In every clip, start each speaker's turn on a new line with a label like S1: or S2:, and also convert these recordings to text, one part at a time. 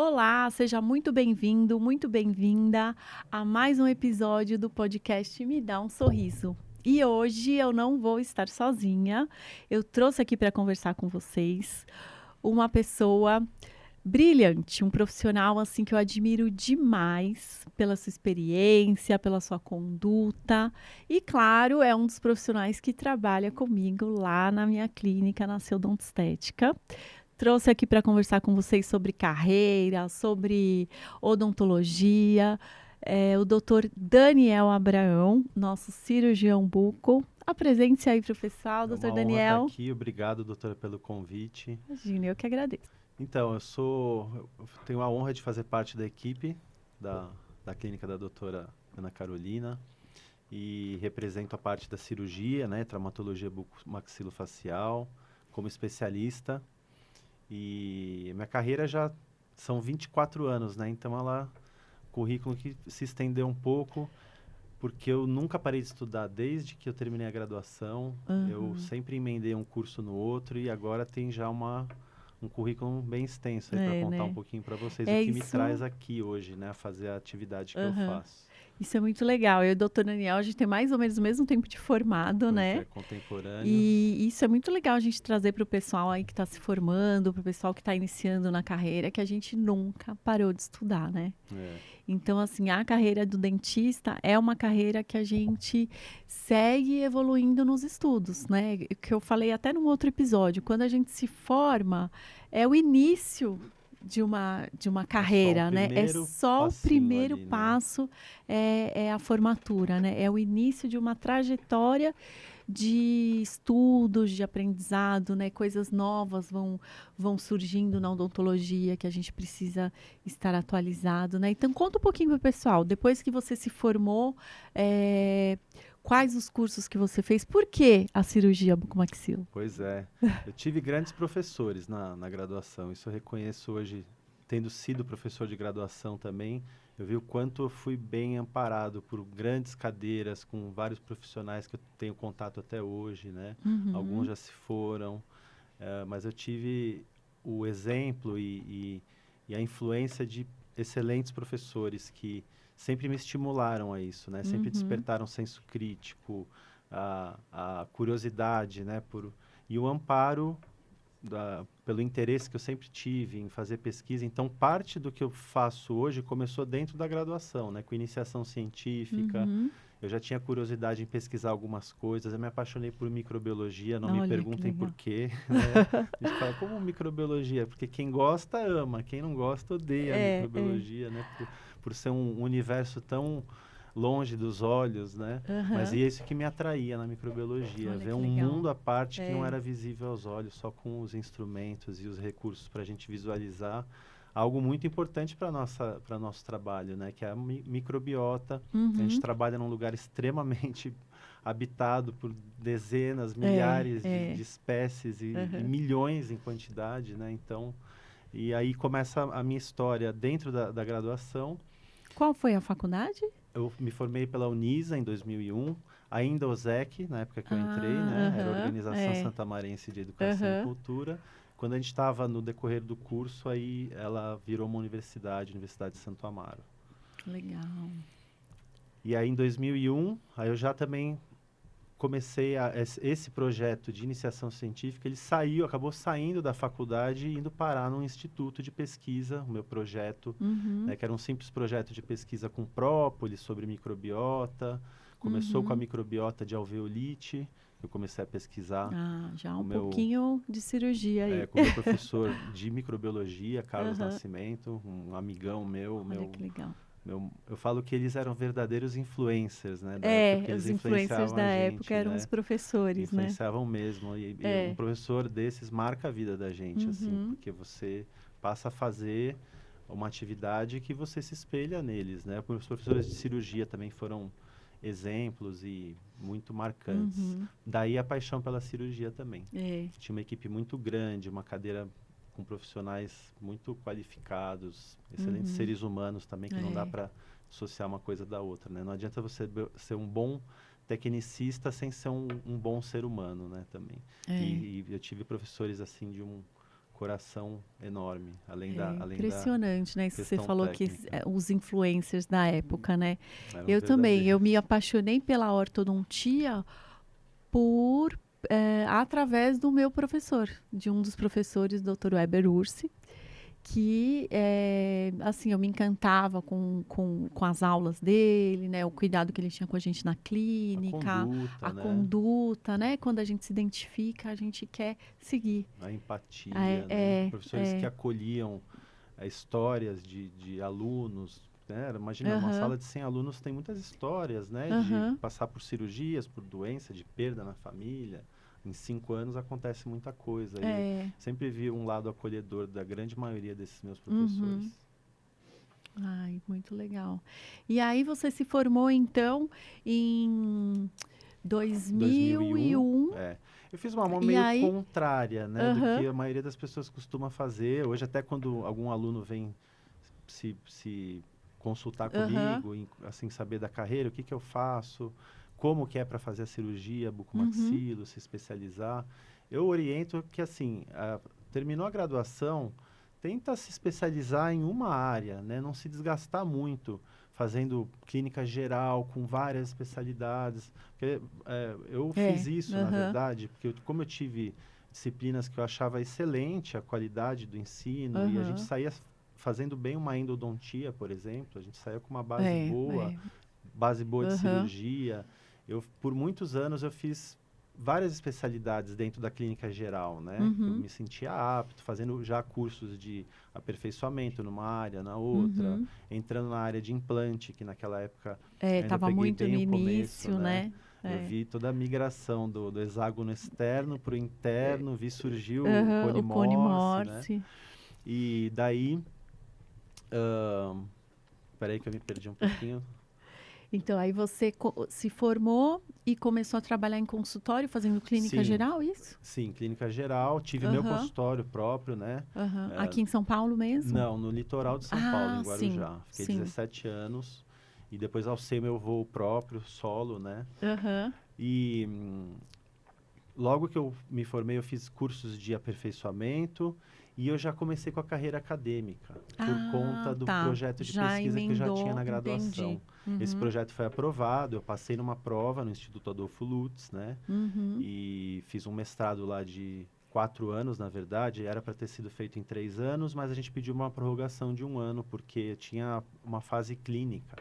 S1: Olá, seja muito bem-vindo, muito bem-vinda a mais um episódio do podcast Me Dá um Sorriso. E hoje eu não vou estar sozinha. Eu trouxe aqui para conversar com vocês uma pessoa brilhante, um profissional assim que eu admiro demais pela sua experiência, pela sua conduta. E claro, é um dos profissionais que trabalha comigo lá na minha clínica na Seudonto Estética. Trouxe aqui para conversar com vocês sobre carreira, sobre odontologia, o doutor Daniel Abraão, nosso cirurgião buco. Apresente-se aí para o pessoal,
S2: É
S1: doutor
S2: uma honra estar
S1: Daniel.
S2: aqui. Obrigado, doutora, pelo convite.
S1: Imagina, eu que agradeço.
S2: Então, eu tenho a honra de fazer parte da equipe da, da clínica da doutora Ana Carolina e represento a parte da cirurgia, né, traumatologia bucomaxilofacial, como especialista. E minha carreira já são 24 anos, né? Então, currículo que se estendeu um pouco, porque eu nunca parei de estudar desde que eu terminei a graduação. Eu sempre emendei um curso no outro e agora tem já um currículo bem extenso aí para
S1: É,
S2: contar um
S1: né?
S2: pouquinho para vocês o
S1: É
S2: que me
S1: isso.
S2: traz aqui hoje, né? A fazer a atividade que eu
S1: Aham.
S2: faço.
S1: Isso é muito legal. Eu e o doutor Daniel, a gente tem mais ou menos o mesmo tempo de formado,
S2: Pois
S1: né?
S2: é, contemporâneos.
S1: E isso é muito legal a gente trazer para o pessoal aí que está se formando, para o pessoal que está iniciando na carreira, que a gente nunca parou de estudar, né?
S2: É,
S1: Então, assim, a carreira do dentista é uma carreira que a gente segue evoluindo nos estudos, né? Que eu falei até num outro episódio, quando a gente se forma, é o início de uma
S2: é só um
S1: carreira, né? É
S2: primeiro
S1: só o
S2: passinho
S1: primeiro
S2: ali, né?
S1: passo, é a formatura, né? É o início de uma trajetória de estudos, de aprendizado, né? Coisas novas vão surgindo na odontologia que a gente precisa estar atualizado, né? Então, conta um pouquinho para o pessoal. Depois que você se formou, quais os cursos que você fez? Por que a cirurgia bucomaxilo?
S2: Pois é. Eu tive grandes professores na graduação. Isso eu reconheço hoje, tendo sido professor de graduação também. Eu vi o quanto eu fui bem amparado por grandes cadeiras com vários profissionais que eu tenho contato até hoje, né? Alguns
S1: Uhum.
S2: já se foram, mas eu tive o exemplo e a influência de excelentes professores que sempre me estimularam a isso, né? Sempre
S1: Uhum.
S2: despertaram senso crítico, a curiosidade, né? E o amparo pelo interesse que eu sempre tive em fazer pesquisa. Então, parte do que eu faço hoje começou dentro da graduação, né? Com iniciação científica.
S1: Uhum.
S2: Eu já tinha curiosidade em pesquisar algumas coisas. Eu me apaixonei por microbiologia. Não me
S1: Olha que
S2: perguntem por
S1: legal.
S2: quê, né? A gente fala, como microbiologia? Porque quem gosta, ama. Quem não gosta, odeia a
S1: É.
S2: microbiologia, né? Por ser um universo tão longe dos olhos, né? Mas
S1: Aham.
S2: e é isso que me atraía na microbiologia,
S1: Olha
S2: ver
S1: que
S2: um
S1: legal.
S2: mundo à parte que não
S1: É.
S2: era visível aos olhos, só com os instrumentos e os recursos para a gente visualizar algo muito importante para nosso trabalho, né? Que é a microbiota. A gente
S1: Uhum.
S2: trabalha num lugar extremamente habitado por dezenas,
S1: É,
S2: milhares de
S1: é.
S2: espécies e
S1: Aham.
S2: milhões em quantidade, né? Então, e aí começa a minha história dentro da graduação.
S1: Qual foi a faculdade?
S2: Eu me formei pela Unisa em 2001, ainda OSEC, na época que eu entrei,
S1: Ah,
S2: né? Era a
S1: aham,
S2: Organização
S1: é.
S2: Santamarense de Educação e
S1: Aham.
S2: Cultura. Quando a gente estava no decorrer do curso, aí ela virou uma universidade, Universidade de Santo Amaro.
S1: Legal.
S2: E aí em 2001, aí eu já também comecei esse projeto de iniciação científica, ele acabou saindo da faculdade e indo parar num instituto de pesquisa, o meu projeto,
S1: Uhum,
S2: né, que era um simples projeto de pesquisa com própolis sobre microbiota. Começou com a
S1: uhum.
S2: microbiota de alveolite, eu comecei a pesquisar
S1: Ah, já
S2: com
S1: um
S2: o meu,
S1: pouquinho de cirurgia aí.
S2: com o meu professor de microbiologia, Carlos
S1: Aham.
S2: Nascimento, um amigão meu,
S1: Olha que legal.
S2: eu falo que eles eram verdadeiros influencers, né, da época, porque
S1: É,
S2: eles
S1: os influencers
S2: influenciavam
S1: da
S2: a
S1: época
S2: gente,
S1: eram os
S2: né?
S1: professores, né?
S2: Influenciavam mesmo. E um
S1: É.
S2: professor desses marca a vida da gente, assim,
S1: Uhum,
S2: porque você passa a fazer uma atividade que você se espelha neles, né? Os professores de cirurgia também foram exemplos e muito marcantes.
S1: uhum.
S2: Daí a paixão pela cirurgia também.
S1: É.
S2: Tinha uma equipe muito grande, uma cadeira com profissionais muito qualificados, excelentes
S1: Uhum.
S2: seres humanos também, que não dá
S1: É.
S2: para associar uma coisa da outra, né? Não adianta você ser um bom tecnicista sem ser um bom ser humano, né, também.
S1: É.
S2: E eu tive professores assim de um coração enorme,
S1: Impressionante, né? Isso que você
S2: questão
S1: falou
S2: técnica.
S1: que os influencers da época, né?
S2: Eram
S1: Eu também, eu
S2: verdadeiros.
S1: me apaixonei pela ortodontia por através do meu professor, de um dos professores, Dr. Weber Ursi, que assim, eu me encantava com as aulas dele, né? O cuidado que ele tinha com a gente na
S2: A
S1: clínica,
S2: conduta,
S1: a
S2: né?
S1: conduta, né? Quando a gente se identifica, a gente quer seguir.
S2: A
S1: É,
S2: empatia, né?
S1: é,
S2: Professores que
S1: é.
S2: acolhiam histórias de alunos, né? Imagina, uma
S1: Aham,
S2: sala de 100 alunos tem muitas histórias, né? De
S1: aham.
S2: passar por cirurgias, por doença, de perda na família. Em 5 anos acontece muita coisa. E
S1: É.
S2: sempre vi um lado acolhedor da grande maioria desses meus professores.
S1: Uhum. Ai, muito legal. E aí você se formou então em
S2: 2001,
S1: 2001
S2: é. Eu fiz uma mão
S1: e
S2: meio
S1: aí,
S2: contrária, né, do
S1: aham,
S2: que a maioria das pessoas costuma fazer. Hoje, até quando algum aluno vem se consultar
S1: aham,
S2: comigo, assim, saber da carreira, o que que eu faço, como que é para fazer a cirurgia
S1: uhum,
S2: bucomaxilo, se especializar, eu oriento que, assim, terminou a graduação, tenta se especializar em uma área, né, não se desgastar muito fazendo clínica geral, com várias especialidades. Porque, eu fiz isso, na
S1: aham,
S2: verdade, porque como eu tive disciplinas que eu achava excelente a qualidade do ensino e a gente
S1: aham,
S2: saía fazendo bem uma endodontia, por exemplo, a gente saía com uma
S1: é, é,
S2: base boa de
S1: aham,
S2: cirurgia. Por muitos anos eu fiz várias especialidades dentro da clínica geral, né? Eu
S1: uhum,
S2: me sentia apto, fazendo já cursos de aperfeiçoamento numa área, na outra,
S1: uhum.
S2: entrando na área de implante, que naquela época
S1: É,
S2: ainda
S1: tava
S2: peguei
S1: muito
S2: bem
S1: no
S2: o começo,
S1: início,
S2: né?
S1: né?
S2: Eu
S1: É,
S2: vi toda a migração do hexágono externo para o interno, vi surgir o
S1: aham,
S2: cone
S1: o Cone
S2: Morse, né?
S1: Morse.
S2: E daí, peraí que eu me perdi um pouquinho.
S1: Então, aí você se formou e começou a trabalhar em consultório, fazendo clínica
S2: Sim,
S1: geral, isso?
S2: sim, clínica geral, tive meu
S1: Aham,
S2: consultório próprio, né?
S1: aham.
S2: Eh,
S1: Aqui em São Paulo mesmo?
S2: não, no litoral de São Paulo, em
S1: Ah, sim,
S2: Guarujá. Fiquei
S1: sim.
S2: 17 anos e depois alcei meu voo próprio, solo, né?
S1: Aham.
S2: E logo que eu me formei, eu fiz cursos de aperfeiçoamento e eu já comecei com a carreira acadêmica, por
S1: Ah,
S2: conta do
S1: tá.
S2: projeto de
S1: Já
S2: pesquisa que eu já tinha
S1: emendou,
S2: na
S1: entendi.
S2: graduação. Esse
S1: Uhum,
S2: projeto foi aprovado, eu passei numa prova no Instituto Adolfo Lutz, né?
S1: uhum.
S2: E fiz um mestrado lá de 4 anos, na verdade, era para ter sido feito em 3 anos, mas a gente pediu uma prorrogação de 1 ano, porque tinha uma fase clínica.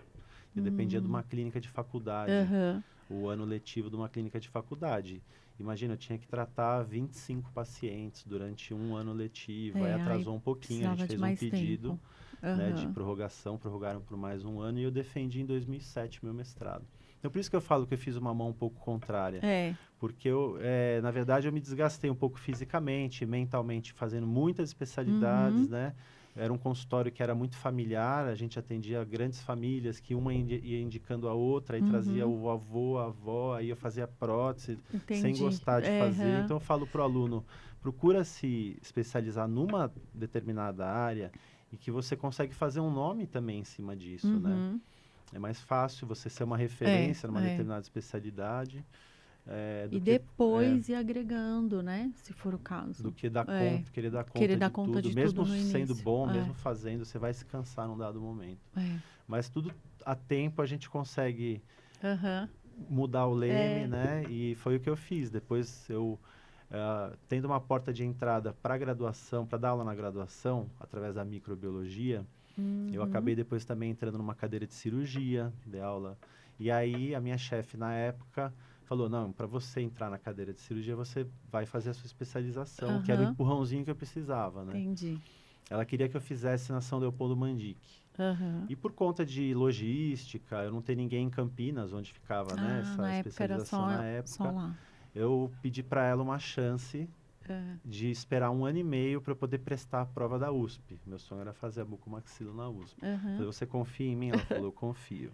S2: Eu dependia de uma
S1: Hum,
S2: clínica de faculdade,
S1: aham.
S2: o ano letivo de uma clínica de faculdade. Imagina, eu tinha que tratar 25 pacientes durante um ano letivo, aí
S1: Aí
S2: atrasou um pouquinho, a gente
S1: precisava de
S2: fez um
S1: mais
S2: pedido,
S1: tempo.
S2: né, de
S1: Aham.
S2: prorrogação, prorrogaram por mais um ano e eu defendi em 2007 meu mestrado. Então, por isso que eu falo que eu fiz uma mão um pouco contrária,
S1: É.
S2: porque eu, na verdade, eu me desgastei um pouco fisicamente, mentalmente, fazendo muitas especialidades,
S1: Uhum,
S2: né? Era um consultório que era muito familiar, a gente atendia grandes famílias, que uma ia indicando a outra, aí trazia
S1: uhum.
S2: o avô, a avó, aí eu fazia prótese, sem
S1: Entendi.
S2: gostar de fazer.
S1: Aham.
S2: Então, eu falo para o aluno, procura se especializar numa determinada área e que você consegue fazer um nome também em cima disso, né?
S1: Uhum.
S2: É mais fácil você ser uma
S1: É,
S2: referência numa
S1: é.
S2: determinada especialidade,
S1: E
S2: do que
S1: depois ir agregando, né? Se for o caso.
S2: dar
S1: É.
S2: conta, querer dar
S1: Querer
S2: conta
S1: dar
S2: de
S1: conta
S2: tudo.
S1: de tudo
S2: Mesmo
S1: no
S2: sendo
S1: início.
S2: bom, mesmo fazendo, você vai se cansar num dado momento.
S1: É.
S2: Mas tudo a tempo a gente consegue
S1: Aham.
S2: mudar o leme,
S1: É.
S2: né? E foi o que eu fiz. Depois eu, tendo uma porta de entrada para a graduação, para dar aula na graduação, através da microbiologia, eu acabei
S1: Uhum.
S2: depois também entrando numa cadeira de cirurgia, de aula. E aí a minha chefe na época falou: não, para você entrar na cadeira de cirurgia, você vai fazer a sua especialização, que era o
S1: Aham.
S2: empurrãozinho que eu precisava, né?
S1: Entendi.
S2: Ela queria que eu fizesse na São Leopoldo Mandique.
S1: Aham.
S2: E por conta de logística, eu não ter ninguém em Campinas, onde ficava, né,
S1: Ah,
S2: essa
S1: na época era
S2: especialização na
S1: só
S2: época,
S1: lá.
S2: eu pedi para ela uma chance
S1: É.
S2: de esperar 1 ano e meio para eu poder prestar a prova da USP. Meu sonho era fazer a bucomaxilo na USP.
S1: Aham.
S2: Falei, você confia em mim? Ela falou, eu confio.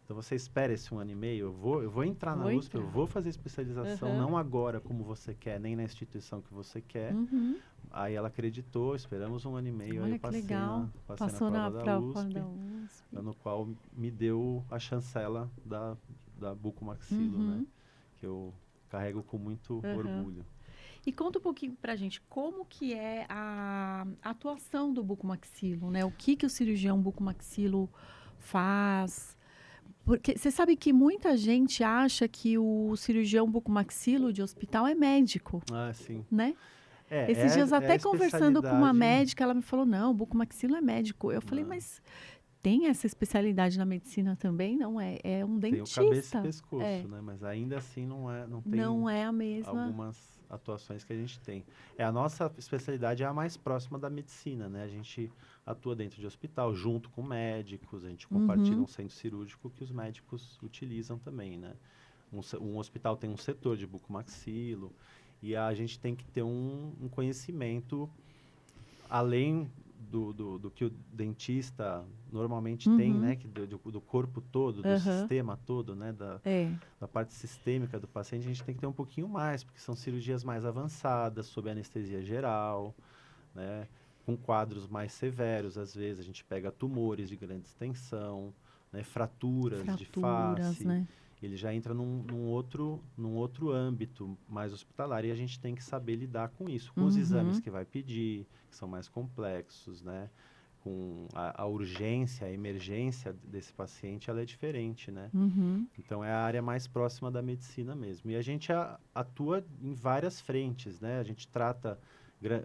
S2: Então você espera esse 1 ano e meio, eu vou entrar na
S1: Vou
S2: USP, eu
S1: entrar.
S2: vou fazer especialização,
S1: Aham.
S2: não agora como você quer, nem na instituição que você quer.
S1: Uhum.
S2: Aí ela acreditou, esperamos 1 ano e meio, aí eu
S1: Olha que legal.
S2: passei na
S1: Passou na
S2: prova da
S1: prova
S2: USP,
S1: da USP.
S2: no qual me deu a chancela da bucomaxilo, né?
S1: Uhum.
S2: Que eu carrego com muito
S1: Aham.
S2: orgulho.
S1: E conta um pouquinho pra gente, como que é a atuação do bucomaxilo, né? O que o cirurgião bucomaxilo faz? Porque você sabe que muita gente acha que o cirurgião bucomaxilo de hospital é médico,
S2: Ah, sim.
S1: né?
S2: É,
S1: Esses dias,
S2: é a
S1: até conversando com uma
S2: especialidade.
S1: médica, ela me falou, não, o bucomaxilo é médico. Eu falei,
S2: Não,
S1: mas tem essa especialidade na medicina também? Não é, é um
S2: tem o cabeça e
S1: dentista. É,
S2: pescoço, né? Mas ainda assim não tem
S1: não é a mesma.
S2: algumas atuações que a gente tem. A nossa especialidade é a mais próxima da medicina, né? A gente atua dentro de hospital, junto com médicos, a gente compartilha
S1: Uhum,
S2: um centro cirúrgico que os médicos utilizam também, né? Um hospital tem um setor de bucomaxilo e a gente tem que ter um conhecimento além do que o dentista normalmente tem,
S1: uhum,
S2: né? Do corpo todo, do
S1: aham,
S2: sistema todo, né?
S1: é.
S2: Da parte sistêmica do paciente, a gente tem que ter um pouquinho mais, porque são cirurgias mais avançadas, sob anestesia geral, né? Com quadros mais severos, às vezes a gente pega tumores de grande extensão, né? Fraturas de
S1: Fraturas,
S2: face,
S1: né?
S2: ele já entra num outro âmbito mais hospitalar e a gente tem que saber lidar com isso, com os exames
S1: Uhum,
S2: que vai pedir, que são mais complexos, né? Com a urgência, a emergência desse paciente, ela é diferente, né?
S1: uhum,
S2: Então, é a área mais próxima da medicina mesmo. E a gente atua em várias frentes, né? A gente trata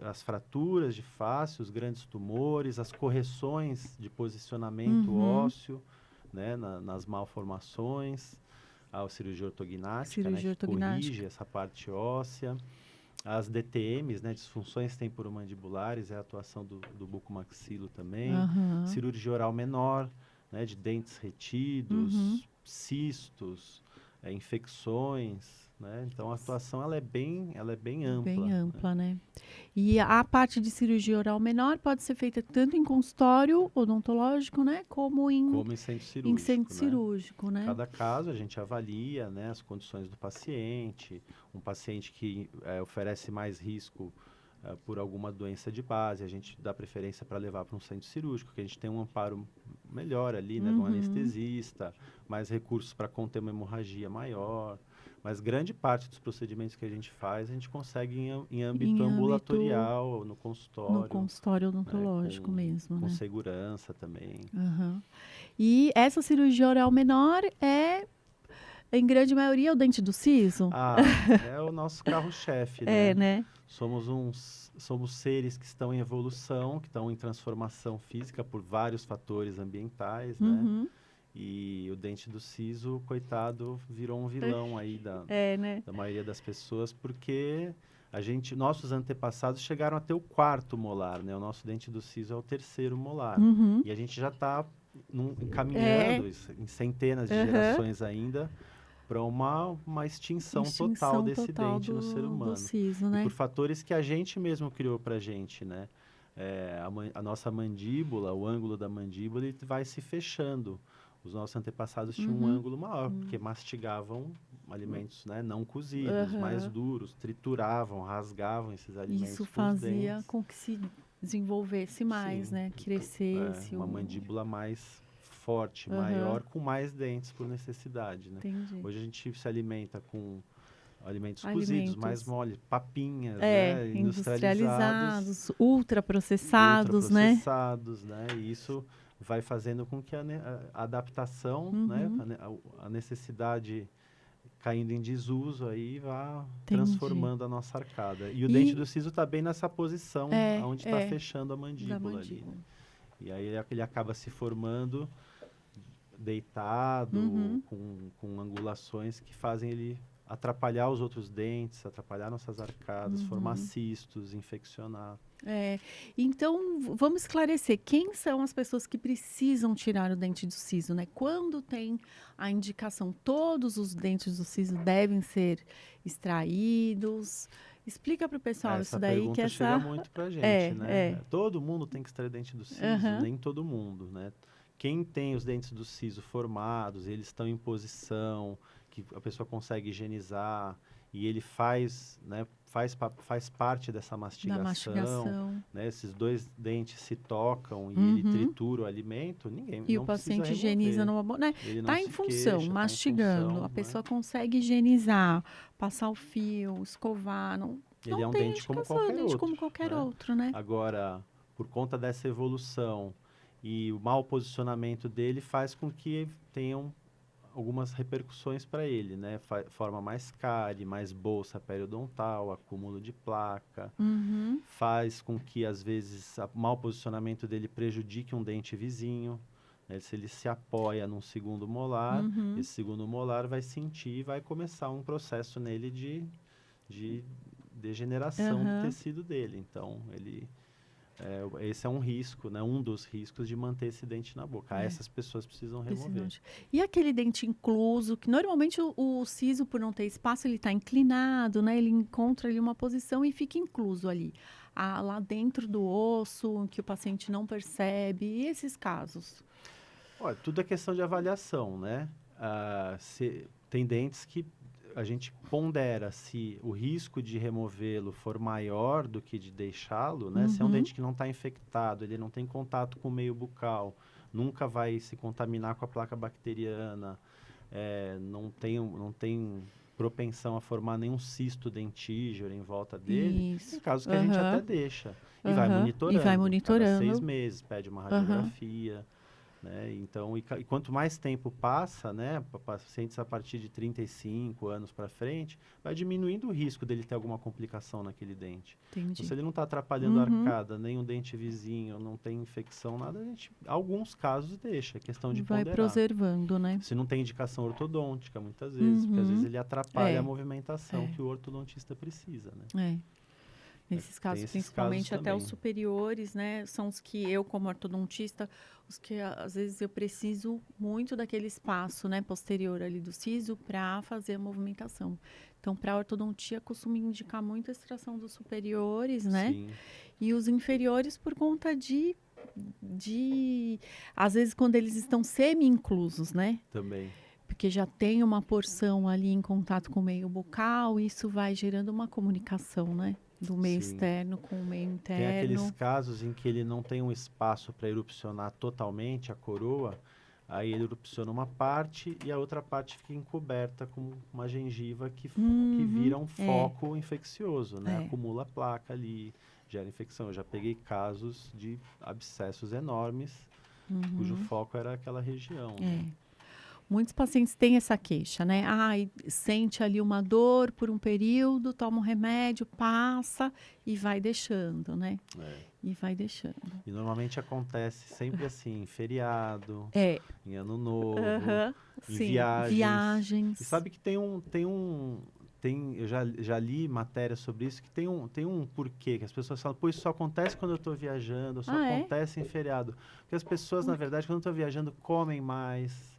S2: as fraturas de face, os grandes tumores, as correções de posicionamento
S1: uhum.
S2: ósseo, né? Nas malformações, a cirurgia ortognática, né?
S1: Cirurgia
S2: Que corrige
S1: ortognática.
S2: essa parte óssea. As DTMs, né? Disfunções temporomandibulares, é a atuação do bucomaxilo também.
S1: Aham,
S2: Cirurgia oral menor, né? De dentes
S1: uhum.
S2: retidos, cistos, infecções, né? Então, a atuação ela é bem
S1: Bem
S2: ampla, né?
S1: ampla, né? E a parte de cirurgia oral menor pode ser feita tanto em consultório odontológico, né? Como
S2: Como em centro
S1: em centro
S2: cirúrgico, né?
S1: cirúrgico, né?
S2: Cada caso a gente avalia, né, as condições do paciente. Um paciente que oferece mais risco por alguma doença de base, a gente dá preferência para levar para um centro cirúrgico, que a gente tem um amparo melhor ali, né, de um
S1: Uhum.
S2: anestesista, mais recursos para conter uma hemorragia maior. Mas grande parte dos procedimentos que a gente faz, a gente consegue em âmbito
S1: Em âmbito
S2: ambulatorial, no
S1: no
S2: consultório,
S1: consultório
S2: né,
S1: odontológico mesmo,
S2: com
S1: né?
S2: segurança também.
S1: Aham. E essa cirurgia oral menor é, em grande maioria, o dente do siso?
S2: É o nosso carro-chefe,
S1: É,
S2: né?
S1: né?
S2: Somos seres que estão em evolução, que estão em transformação física por vários fatores ambientais, né?
S1: Uhum.
S2: E o dente do siso, coitado, virou um vilão aí
S1: É, né?
S2: da maioria das pessoas, porque nossos antepassados chegaram a ter o quarto molar, né? O nosso dente do siso é o terceiro molar.
S1: Uhum.
S2: E a gente já está
S1: É.
S2: encaminhando isso, em centenas de
S1: Aham.
S2: gerações ainda para uma extinção total
S1: Extinção
S2: desse
S1: total
S2: dente no ser
S1: do
S2: humano.
S1: siso,
S2: E
S1: né?
S2: por fatores que a gente mesmo criou para a gente, né? A nossa mandíbula, o ângulo da mandíbula, ele vai se fechando. Os nossos antepassados tinham um
S1: Uhum.
S2: ângulo maior, porque mastigavam alimentos, né, não cozidos, mais
S1: Aham.
S2: duros, trituravam, rasgavam esses
S1: Isso
S2: alimentos com os
S1: fazia
S2: dentes.
S1: com que se desenvolvesse mais,
S2: Sim,
S1: né? Crescesse
S2: uma
S1: o...
S2: mandíbula mais forte,
S1: Aham,
S2: maior, com mais dentes por necessidade, né?
S1: entendi.
S2: Hoje a gente se alimenta com alimentos cozidos, mais
S1: Alimentos,
S2: mole, papinhas,
S1: é,
S2: né, industrializados,
S1: industrializados, ultraprocessados, né?
S2: ultraprocessados, né? E isso vai fazendo com que a adaptação, né,
S1: Uhum,
S2: a necessidade caindo em desuso aí vá
S1: entendi.
S2: transformando a nossa arcada. E o dente do
S1: E
S2: siso está bem nessa posição,
S1: é,
S2: onde está
S1: é,
S2: fechando a
S1: da
S2: mandíbula ali, né?
S1: mandíbula.
S2: E aí ele acaba se formando deitado,
S1: Uhum,
S2: com angulações que fazem ele atrapalhar os outros dentes, atrapalhar nossas arcadas, formar
S1: uhum.
S2: cistos, infeccionar.
S1: É, então, vamos esclarecer quem são as pessoas que precisam tirar o dente do siso, né? Quando tem a indicação, todos os dentes do siso devem ser extraídos. Explica para o pessoal isso
S2: Essa
S1: daí, que
S2: pergunta chega
S1: essa...
S2: muito pra gente,
S1: É,
S2: né?
S1: é.
S2: Todo mundo tem que extrair dente do siso?
S1: Aham,
S2: Nem todo mundo, né? Quem tem os dentes do siso formados, eles estão em posição, que a pessoa consegue higienizar, e ele faz, né, faz parte dessa
S1: da
S2: mastigação,
S1: mastigação.
S2: né? Esses dois dentes se tocam e ele
S1: Uhum.
S2: tritura o alimento, ninguém
S1: E o
S2: não precisa
S1: paciente higieniza
S2: remover.
S1: numa boa, né?
S2: Ele não
S1: Tá em
S2: se
S1: função,
S2: queixa, está em
S1: mastigando.
S2: função,
S1: A
S2: né?
S1: pessoa consegue higienizar, passar o fio, escovar, não,
S2: Ele é
S1: Não
S2: um
S1: tem
S2: dente como
S1: indicação, é um
S2: qualquer
S1: dente
S2: outro,
S1: como qualquer
S2: né?
S1: outro, né?
S2: Agora, por conta dessa evolução e o mau posicionamento dele faz com que tenham algumas repercussões para ele, né? Forma mais cárie, mais bolsa periodontal, acúmulo de placa,
S1: Uhum,
S2: faz com que, às vezes, o mau posicionamento dele prejudique um dente vizinho, né? Se ele se apoia num segundo molar,
S1: uhum,
S2: esse segundo molar vai sentir e vai começar um processo nele de degeneração do
S1: aham.
S2: tecido dele. Então, esse é um risco, né? Um dos riscos de manter esse dente na boca.
S1: É.
S2: Essas pessoas precisam
S1: Esse
S2: remover.
S1: note. E aquele dente incluso, que normalmente o siso, por não ter espaço, ele está inclinado, né? Ele encontra ali uma posição e fica incluso ali. Lá dentro do osso, que o paciente não percebe. E esses casos?
S2: Olha, tudo é questão de avaliação, né? Tem dentes que a gente pondera se o risco de removê-lo for maior do que de deixá-lo, né? Se é um
S1: Uhum,
S2: dente que não está infectado, ele não tem contato com o meio bucal, nunca vai se contaminar com a placa bacteriana, não tem propensão a formar nenhum cisto dentígero em volta dele, tem
S1: isso.
S2: casos que a gente até
S1: Aham,
S2: deixa e vai
S1: aham. E vai
S2: monitorando. Cada 6
S1: monitorando.
S2: meses pede uma
S1: Aham.
S2: radiografia, né? Então, e quanto mais tempo passa, né, pacientes a partir de 35 anos para frente, vai diminuindo o risco dele ter alguma complicação naquele dente. Então, se
S1: Entendi.
S2: ele não está atrapalhando a
S1: Uhum.
S2: arcada, nem o dente vizinho, não tem infecção, nada, a gente, alguns casos deixa, é questão de
S1: Vai
S2: ponderar.
S1: preservando, né?
S2: Se não tem indicação ortodôntica, muitas vezes, porque às vezes
S1: Uhum.
S2: ele atrapalha a
S1: É,
S2: movimentação
S1: é,
S2: que o ortodontista precisa, né?
S1: é. Nesses
S2: Tem
S1: casos,
S2: esses casos
S1: principalmente até os
S2: também.
S1: superiores, né? São os que eu, como ortodontista, os que às vezes eu preciso muito daquele espaço, né, posterior ali do siso para fazer a movimentação. Então, para a ortodontia, costumo indicar muito a extração dos superiores, né?
S2: Sim,
S1: E os inferiores por conta às vezes, quando eles estão semi-inclusos, né?
S2: também.
S1: Porque já tem uma porção ali em contato com o meio bucal, isso vai gerando uma comunicação, né? Do meio
S2: Sim.
S1: externo com o meio
S2: Tem aqueles
S1: interno.
S2: casos em que ele não tem um espaço para erupcionar totalmente a coroa, aí ele erupciona uma parte e a outra parte fica encoberta com uma gengiva que
S1: Uhum,
S2: vira um
S1: é,
S2: foco infeccioso, né?
S1: é.
S2: Acumula placa ali, gera infecção. Eu já peguei casos de abscessos enormes, cujo
S1: Uhum,
S2: foco era aquela região, né?
S1: é. Muitos pacientes têm essa queixa, né? Ai, sente ali uma dor por um período, toma um remédio, passa e vai deixando, né?
S2: É.
S1: E vai deixando.
S2: E normalmente acontece sempre assim, em feriado,
S1: É,
S2: em ano novo,
S1: aham,
S2: em
S1: sim.
S2: viagens. E
S1: Viagens.
S2: sabe que eu já li matéria sobre isso, que tem um porquê, que as pessoas falam, pô, isso só acontece quando eu estou viajando, só
S1: Ah, é?
S2: acontece em feriado. Porque as pessoas, na verdade, quando estão viajando, comem mais,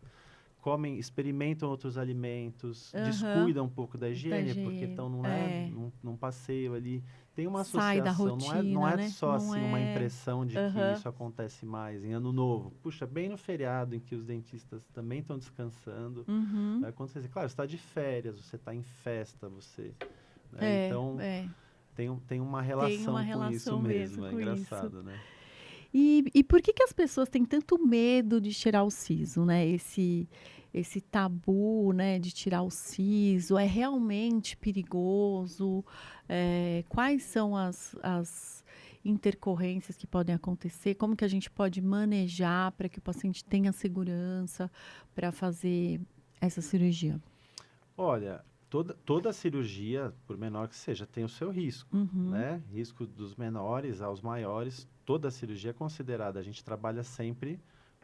S2: experimentam outros alimentos,
S1: Aham,
S2: descuidam um pouco da
S1: da
S2: higiene, porque
S1: higiene.
S2: estão,
S1: É.
S2: num passeio ali. Tem uma
S1: Sai da
S2: associação, não
S1: rotina,
S2: é
S1: né?
S2: só
S1: Não
S2: assim uma
S1: é.
S2: impressão de que
S1: Aham,
S2: isso acontece mais em ano novo. Puxa, bem no feriado em que os dentistas também estão descansando,
S1: uhum.
S2: vai acontecer. Claro, você está de férias, você está em festa, né?
S1: É,
S2: Então
S1: é.
S2: tem uma
S1: Tem uma
S2: relação com isso
S1: relação mesmo
S2: mesmo, é
S1: com isso.
S2: engraçado, né?
S1: E por que que as pessoas têm tanto medo de tirar o siso, né? Esse tabu, né, de tirar o siso, é realmente perigoso? Quais são as intercorrências que podem acontecer? Como que a gente pode manejar para que o paciente tenha segurança para fazer essa cirurgia?
S2: Olha, toda cirurgia, por menor que seja, tem o seu risco,
S1: Uhum.
S2: né? Risco dos menores aos maiores, toda cirurgia é considerada. A gente trabalha sempre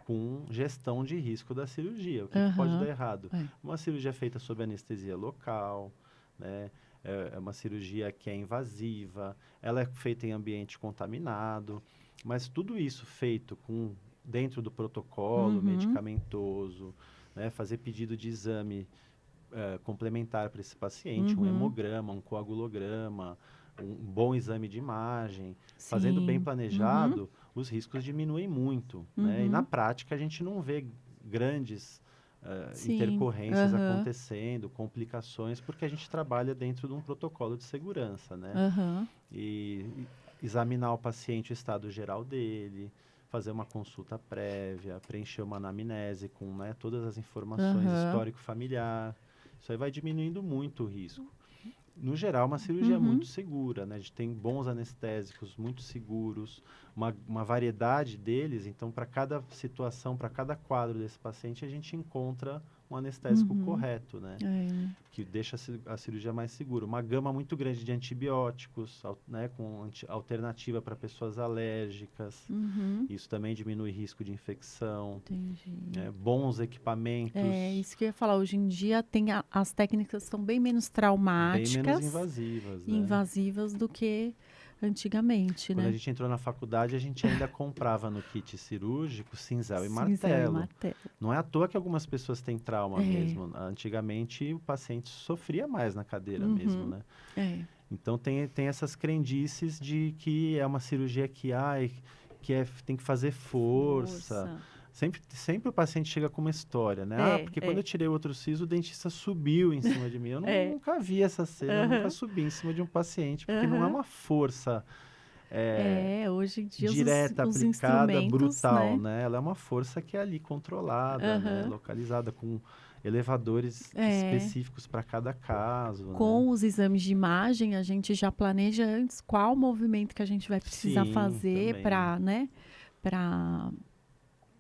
S2: com gestão de risco da cirurgia. O que pode dar
S1: Aham.
S2: errado?
S1: É.
S2: Uma cirurgia feita sob anestesia local, né? É uma cirurgia que é invasiva, ela é feita em ambiente contaminado, mas tudo isso feito dentro do protocolo
S1: Uhum.
S2: medicamentoso, né? Fazer pedido de exame complementar para esse paciente, um
S1: Uhum.
S2: hemograma, um coagulograma, um bom exame de imagem. Fazendo bem
S1: Sim. Uhum.
S2: planejado, os riscos diminuem muito, né? E na
S1: Uhum.
S2: prática a gente não vê grandes
S1: Sim.
S2: intercorrências
S1: Aham.
S2: acontecendo, complicações, porque a gente trabalha dentro de um protocolo de segurança, né?
S1: Aham.
S2: E examinar o paciente, o estado geral dele, fazer uma consulta prévia, preencher uma anamnese com, né, todas as informações,
S1: Aham.
S2: histórico familiar. Isso aí vai diminuindo muito o risco. no geral, uma cirurgia muito segura, né? A gente tem bons anestésicos, muito seguros, uma variedade deles. Então, para cada situação, para cada quadro desse paciente, a gente encontra um anestésico correto, né? Que deixa a cirurgia mais segura. Uma gama muito grande de antibióticos, né? Com alternativa para pessoas alérgicas. Isso também diminui risco de infecção.
S1: Entendi.
S2: Bons equipamentos.
S1: Isso que eu ia falar. Hoje em dia as técnicas são bem menos traumáticas.
S2: Bem menos invasivas, né?
S1: Invasivas do que antigamente,
S2: Quando
S1: né?
S2: a gente entrou na faculdade, a gente ainda comprava no kit cirúrgico cinzel e
S1: Cinzel e
S2: martelo.
S1: martelo.
S2: Não é à toa que algumas pessoas têm trauma mesmo. Antigamente, o paciente sofria mais na cadeira mesmo, né? Então, tem essas crendices de que é uma cirurgia que tem que fazer força. Sempre o paciente chega com uma história, né? Porque quando eu tirei o outro siso, o dentista subiu em cima de mim. Eu nunca vi essa cena, eu nunca subi em cima de um paciente, porque não é uma força
S1: hoje em dia
S2: direta,
S1: os
S2: aplicada, brutal,
S1: né?
S2: Ela é uma força que é ali controlada, né? Localizada, com elevadores específicos para cada caso.
S1: Com
S2: né?
S1: os exames de imagem, a gente já planeja antes qual movimento que a gente vai precisar fazer para, né?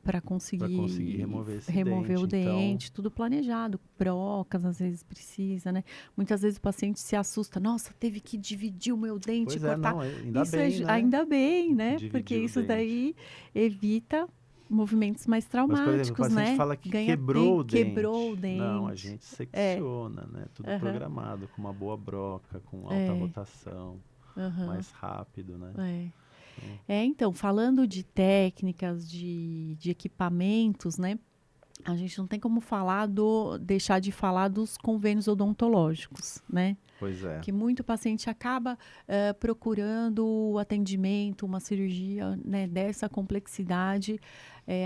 S1: Para conseguir
S2: remover
S1: o dente,
S2: então...
S1: tudo planejado. Brocas, às vezes precisa, né? Muitas vezes o paciente se assusta. Nossa, teve que dividir o meu dente, cortar.
S2: Não, ainda
S1: isso
S2: bem, né?
S1: Ainda bem, né?
S2: Dividir
S1: porque
S2: o
S1: isso
S2: dente.
S1: daí evita movimentos mais
S2: Mas,
S1: traumáticos,
S2: por exemplo, o paciente
S1: né?
S2: fala que quebrou o dente.
S1: Quebrou o dente.
S2: Não, a gente secciona, né? Tudo programado, com uma boa broca, com alta rotação, mais rápido, né?
S1: Então, falando de técnicas, de equipamentos, né? A gente não tem como deixar de falar dos convênios odontológicos, né?
S2: Pois é.
S1: Que muito paciente acaba procurando o atendimento, uma cirurgia, né, dessa complexidade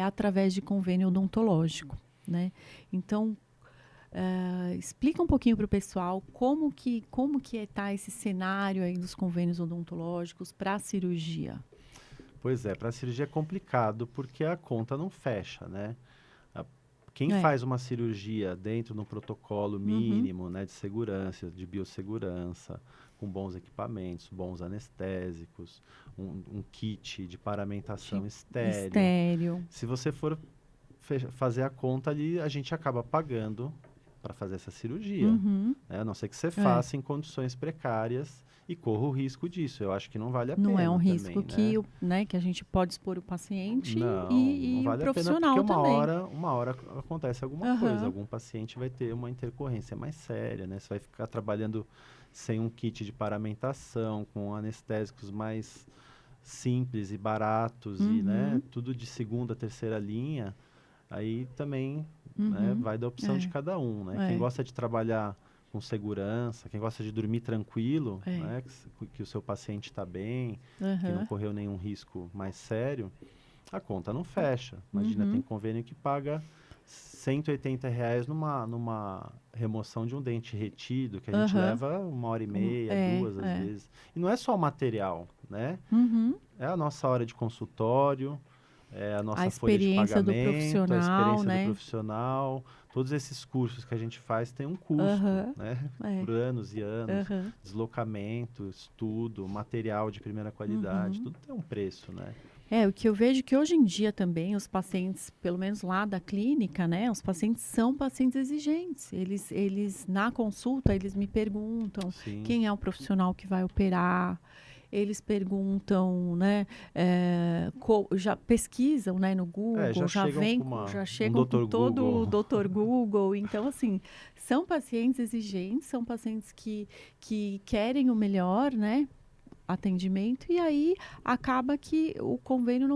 S1: através de convênio odontológico, né? Então, explica um pouquinho para o pessoal como que está esse cenário aí dos convênios odontológicos para a cirurgia.
S2: Pois é, para a cirurgia é complicado porque a conta não fecha, né? Quem faz uma cirurgia dentro de um protocolo mínimo, né, de segurança, de biossegurança, com bons equipamentos, bons anestésicos, um kit de paramentação estéreo. Se você for fazer a conta ali, a gente acaba pagando para fazer essa cirurgia. Né? A não ser que você faça em condições precárias e corra o risco disso. Eu acho que não vale a pena.
S1: Não é um
S2: também,
S1: risco que a gente pode expor o paciente
S2: não vale
S1: o profissional
S2: a pena, porque
S1: também.
S2: uma hora acontece alguma coisa. Algum paciente vai ter uma intercorrência mais séria, né? Você vai ficar trabalhando sem um kit de paramentação, com anestésicos mais simples e baratos e, né, tudo de segunda, terceira linha. Aí também né, vai da opção de cada um, né? Quem gosta de trabalhar com segurança, quem gosta de dormir tranquilo, né, que o seu paciente está bem, que não correu nenhum risco mais sério, a conta não fecha. Imagina, tem convênio que paga R$ 180 numa remoção de um dente retido, que a gente leva 1h30, 2 às vezes. E não é só o material, né? É a nossa hora de consultório, é a nossa folha de pagamento,
S1: do profissional,
S2: a experiência
S1: né?
S2: do profissional. Todos esses cursos que a gente faz têm um custo, né? Por anos e anos. Deslocamento, estudo, material de primeira qualidade, tudo tem um preço, né?
S1: O que eu vejo que hoje em dia também os pacientes, pelo menos lá da clínica, né? Os pacientes são pacientes exigentes. Eles na consulta, eles me perguntam quem é o profissional que vai operar. Eles perguntam, né? Já pesquisam, né, no Google, já chegam com todo o Dr. Google. Então, assim, são pacientes exigentes, são pacientes que querem o melhor, né? Atendimento, e aí acaba que o convênio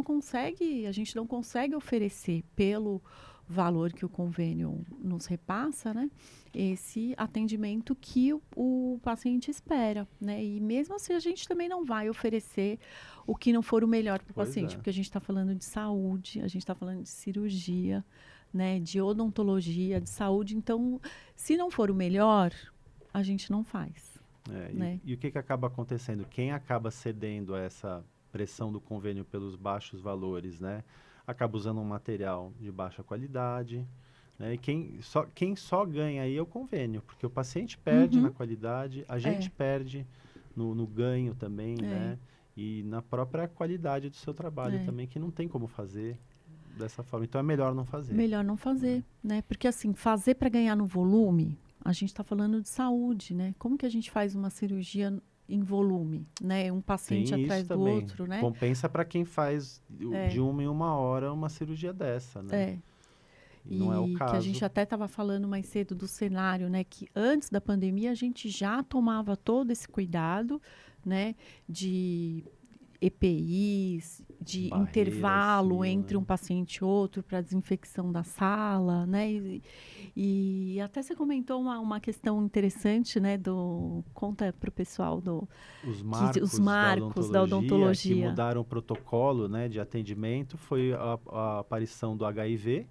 S1: a gente não consegue oferecer pelo valor que o convênio nos repassa, né? Esse atendimento que o paciente espera, né? E mesmo assim a gente também não vai oferecer o que não for o melhor para o paciente, porque a gente está falando de saúde, a gente está falando de cirurgia, né? De odontologia, de saúde. Então, se não for o melhor, a gente não faz. Né?
S2: E o que acaba acontecendo? Quem acaba cedendo a essa pressão do convênio pelos baixos valores, né? Acaba usando um material de baixa qualidade, né? E quem só ganha aí é o convênio, porque o paciente perde
S1: Uhum.
S2: na qualidade, a gente perde no ganho também, né? E na própria qualidade do seu trabalho
S1: É.
S2: também, que não tem como fazer dessa forma. Então é melhor não fazer.
S1: Melhor não fazer, né? Porque assim, fazer para ganhar no volume, a gente está falando de saúde, né? Como que a gente faz uma cirurgia em volume, né? Um paciente
S2: Tem isso
S1: atrás do
S2: também.
S1: outro, né?
S2: Compensa para quem faz
S1: É.
S2: de uma em uma hora uma cirurgia dessa, né?
S1: É.
S2: E não é o
S1: E que a
S2: caso.
S1: gente até estava falando mais cedo do cenário, né? Que antes da pandemia a gente já tomava todo esse cuidado, né? De EPIs, de
S2: Barreira,
S1: intervalo
S2: sim,
S1: entre
S2: né?
S1: um paciente e outro para desinfecção da sala, né? E até você comentou uma questão interessante, né? Conta para o pessoal
S2: Os
S1: os
S2: marcos da
S1: da
S2: odontologia que
S1: odontologia.
S2: mudaram o protocolo, né, de atendimento foi a aparição do HIV,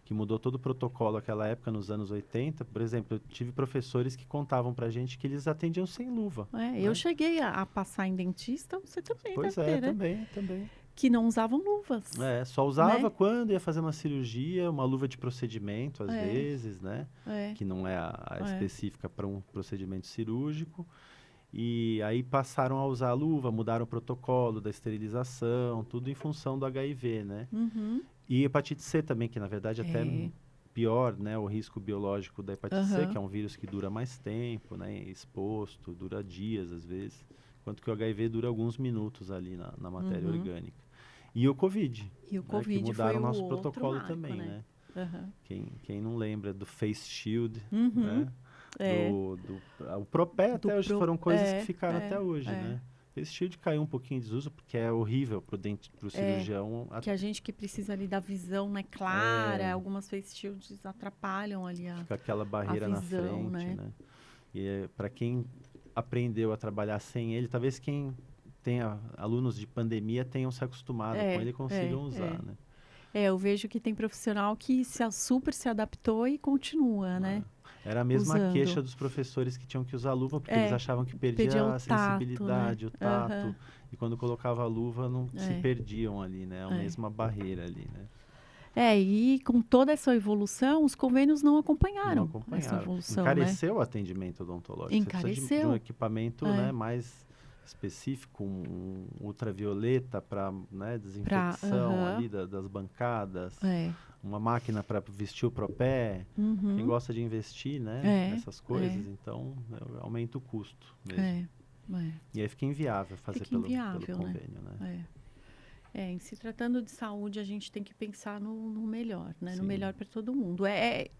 S2: que mudou todo o protocolo naquela época, nos anos 80. Por exemplo, eu tive professores que contavam pra gente que eles atendiam sem luva.
S1: É,
S2: Né?
S1: eu cheguei a passar em dentista, você também
S2: Pois
S1: deve
S2: é,
S1: ter, né?
S2: também.
S1: Que não usavam luvas.
S2: Só usava
S1: Né?
S2: quando ia fazer uma cirurgia, uma luva de procedimento, às
S1: É.
S2: vezes, né?
S1: É.
S2: Que não é a
S1: É.
S2: específica para um procedimento cirúrgico. E aí passaram a usar a luva, mudaram o protocolo da esterilização, tudo em função do HIV, né?
S1: Uhum.
S2: E hepatite C também, que na verdade é até pior, né? O risco biológico da hepatite C, que é um vírus que dura mais tempo, né? Exposto, dura dias às vezes. Enquanto que o HIV dura alguns minutos ali na matéria orgânica. E o Covid.
S1: E o Covid
S2: que mudaram
S1: foi
S2: o nosso
S1: outro
S2: protocolo
S1: marco,
S2: também,
S1: né?
S2: Quem não lembra do Face Shield,
S1: Uhum.
S2: né? O Propé até hoje foram coisas que ficaram até hoje, né? Face Shield caiu um pouquinho em desuso porque é horrível pro cirurgião.
S1: Que a gente que precisa ali da visão, né, clara, algumas face shields atrapalham ali
S2: fica aquela barreira
S1: visão,
S2: na frente,
S1: né?
S2: E para quem aprendeu a trabalhar sem ele, talvez quem tenha alunos de pandemia tenham se acostumado com ele e consigam usar, né?
S1: Eu vejo que tem profissional que super se adaptou e continua, né?
S2: Era a mesma
S1: usando.
S2: queixa dos professores que tinham que usar luva, porque eles achavam que perdia a sensibilidade,
S1: tato,
S2: o tato. E quando colocava a luva, não se perdiam ali, né? A mesma barreira ali, né?
S1: E com toda essa evolução, os convênios não acompanharam, essa evolução,
S2: Encareceu o atendimento odontológico.
S1: Encareceu.
S2: Você precisa de um equipamento né, mais específico, um ultravioleta para desinfecção ali das bancadas. Uma máquina para vestir o propé. Quem gosta de investir, né, nessas coisas, então aumenta o custo mesmo. E aí fica inviável fazer pelo convênio, né?
S1: Em se tratando de saúde, a gente tem que pensar no melhor, né?
S2: Sim.
S1: No melhor para todo mundo.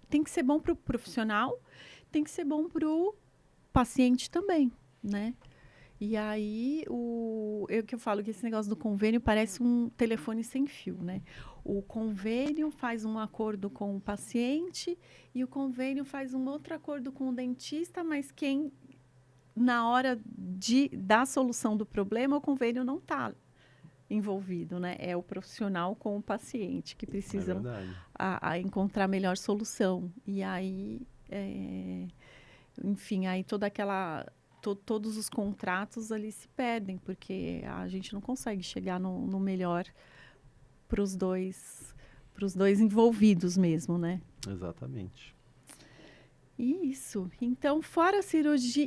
S1: Tem que ser bom para o profissional, tem que ser bom para o paciente também, né? E aí, que eu falo que esse negócio do convênio parece um telefone sem fio, né? O convênio faz um acordo com o paciente e o convênio faz um outro acordo com o dentista, mas na hora da solução do problema, o convênio não está envolvido, né? É o profissional com o paciente que precisam encontrar a melhor solução. E aí, enfim, aí todos os contratos ali se perdem, porque a gente não consegue chegar no melhor para os dois envolvidos mesmo, né?
S2: Exatamente.
S1: Isso. Então, fora a cirurgia...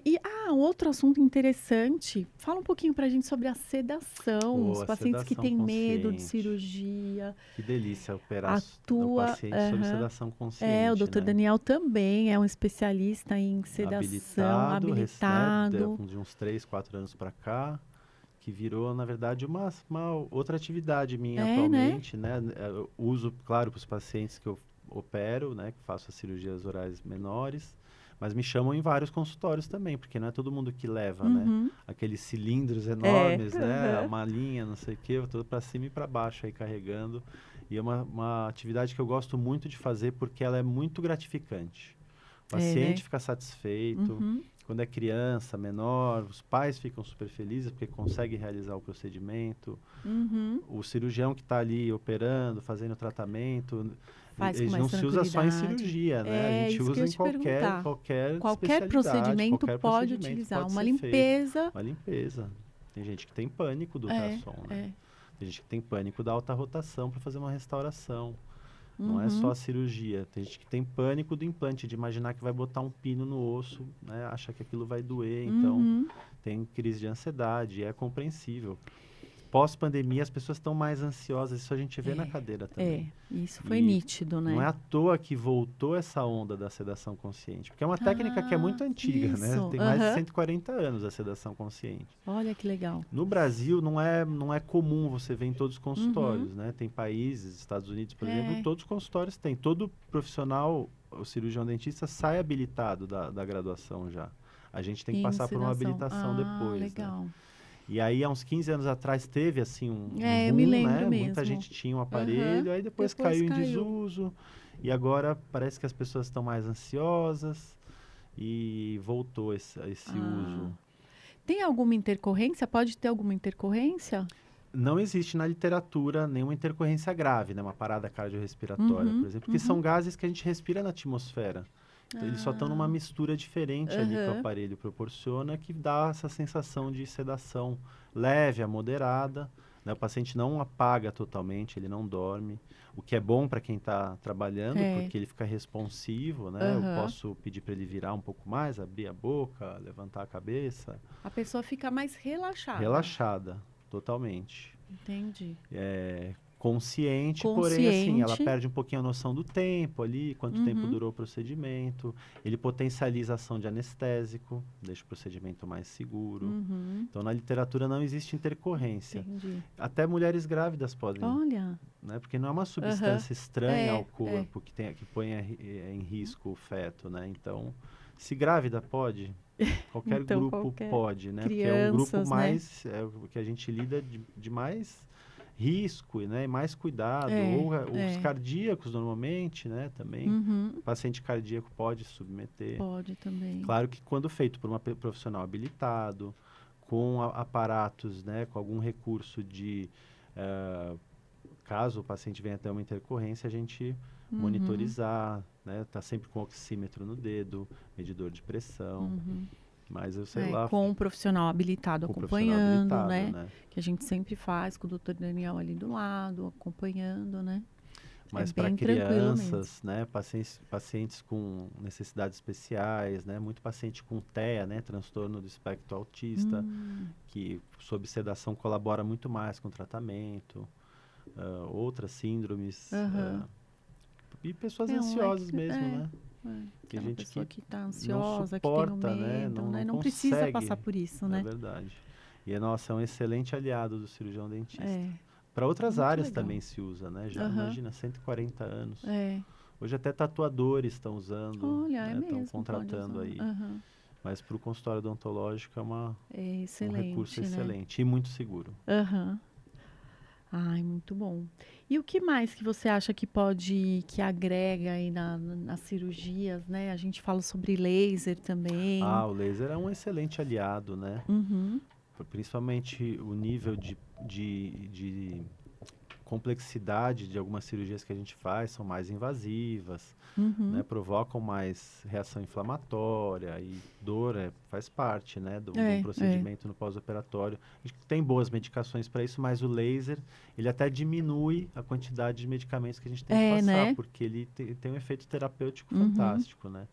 S1: outro assunto interessante. Fala um pouquinho pra gente sobre a sedação. Os pacientes que têm medo de cirurgia.
S2: Que delícia operar o paciente sobre sedação consciente.
S1: O doutor Daniel também é um especialista em sedação, habilitado.
S2: De uns 3, 4 anos para cá, que virou, na verdade, uma outra atividade minha atualmente. Né? Eu uso, claro, para os pacientes que eu opero, né, que faço as cirurgias orais menores, mas me chamam em vários consultórios também, porque não é todo mundo que leva, né, aqueles cilindros enormes, né, a malinha, não sei o que, eu tô para cima e para baixo aí carregando, e é uma atividade que eu gosto muito de fazer porque ela é muito gratificante. O paciente fica satisfeito, quando é criança, menor, os pais ficam super felizes porque conseguem realizar o procedimento, o cirurgião que está ali operando, fazendo o tratamento, eles não se usa só em cirurgia, né? A gente usa em qualquer
S1: procedimento pode utilizar uma limpeza.
S2: Uma limpeza. Tem gente que tem pânico do ultrassom, né? Tem gente que tem pânico da alta rotação para fazer uma restauração. Não é só a cirurgia. Tem gente que tem pânico do implante, de imaginar que vai botar um pino no osso, né? Acha que aquilo vai doer, então tem crise de ansiedade, é compreensível. Pós-pandemia, as pessoas estão mais ansiosas, isso a gente vê na cadeira também.
S1: Isso foi
S2: E
S1: nítido, né?
S2: não é à toa que voltou essa onda da sedação consciente, porque é uma técnica que é muito antiga, né?
S1: isso.
S2: Tem mais de 140 anos a sedação consciente.
S1: Olha que legal.
S2: No Brasil, não é comum você ver em todos os consultórios, né? Tem países, Estados Unidos, por exemplo, todos os consultórios têm. Todo profissional, o cirurgião dentista, sai habilitado da graduação já. A gente tem que passar por uma habilitação depois,
S1: legal.
S2: né? E aí, há uns 15 anos atrás, teve, assim, um boom,
S1: eu me lembro
S2: né?
S1: mesmo.
S2: Muita gente tinha um aparelho, aí depois caiu em desuso. E agora parece que as pessoas estão mais ansiosas e voltou esse uso.
S1: Tem alguma intercorrência? Pode ter alguma intercorrência?
S2: Não existe na literatura nenhuma intercorrência grave, né? Uma parada cardiorrespiratória, por exemplo, porque são gases que a gente respira na atmosfera. Então, eles só estão numa mistura diferente ali que o aparelho proporciona, que dá essa sensação de sedação leve a moderada, né? O paciente não apaga totalmente, ele não dorme, o que é bom para quem está trabalhando, porque ele fica responsivo, né? Eu posso pedir para ele virar um pouco mais, abrir a boca, levantar a cabeça.
S1: A pessoa fica mais relaxada.
S2: Relaxada, totalmente.
S1: Entendi.
S2: Consciente, porém, assim, ela perde um pouquinho a noção do tempo ali, quanto tempo durou o procedimento. Ele potencializa a ação de anestésico, deixa o procedimento mais seguro. Então, na literatura não existe intercorrência.
S1: Entendi.
S2: Até mulheres grávidas podem.
S1: Olha.
S2: Né? Porque não é uma substância estranha ao corpo que põe em risco o feto, né? Então, se grávida pode, qualquer grupo pode, né? Porque é um grupo mais, que a gente lida de mais risco, né, e mais cuidado, ou os cardíacos normalmente, né, também, paciente cardíaco pode submeter.
S1: Pode também.
S2: Claro que quando feito por um profissional habilitado, com aparatos, né, com algum recurso de, caso o paciente venha ter uma intercorrência, a gente monitorizar, né, tá sempre com oxímetro no dedo, medidor de pressão. Mas eu sei lá.
S1: Com um profissional habilitado acompanhando, né? Que a gente sempre faz com o Dr. Daniel ali do lado, acompanhando, né?
S2: Mas para crianças, né? Pacientes com necessidades especiais, né? Muito paciente com TEA, né? Transtorno do espectro autista, que sob sedação colabora muito mais com o tratamento. Outras síndromes. E pessoas ansiosas mesmo, né?
S1: Que a gente pessoa que está ansiosa,
S2: suporta,
S1: que tem medo,
S2: né?
S1: Não precisa passar por isso, né?
S2: É verdade. E é um excelente aliado do cirurgião dentista. Para outras áreas também se usa, né? Já imagina, 140 anos. Hoje até tatuadores estão usando, estão contratando aí. Mas para o consultório odontológico é um recurso excelente e muito seguro.
S1: Ai, muito bom. E o que mais que você acha que agrega aí nas cirurgias, né? A gente fala sobre laser também.
S2: O laser é um excelente aliado, né? Principalmente o nível de complexidade de algumas cirurgias que a gente faz são mais invasivas, né? Provocam mais reação inflamatória e dor faz parte, né? Do procedimento no pós-operatório. A gente tem boas medicações para isso, mas o laser, ele até diminui a quantidade de medicamentos que a gente tem que passar, né? Porque ele tem um efeito terapêutico fantástico, né?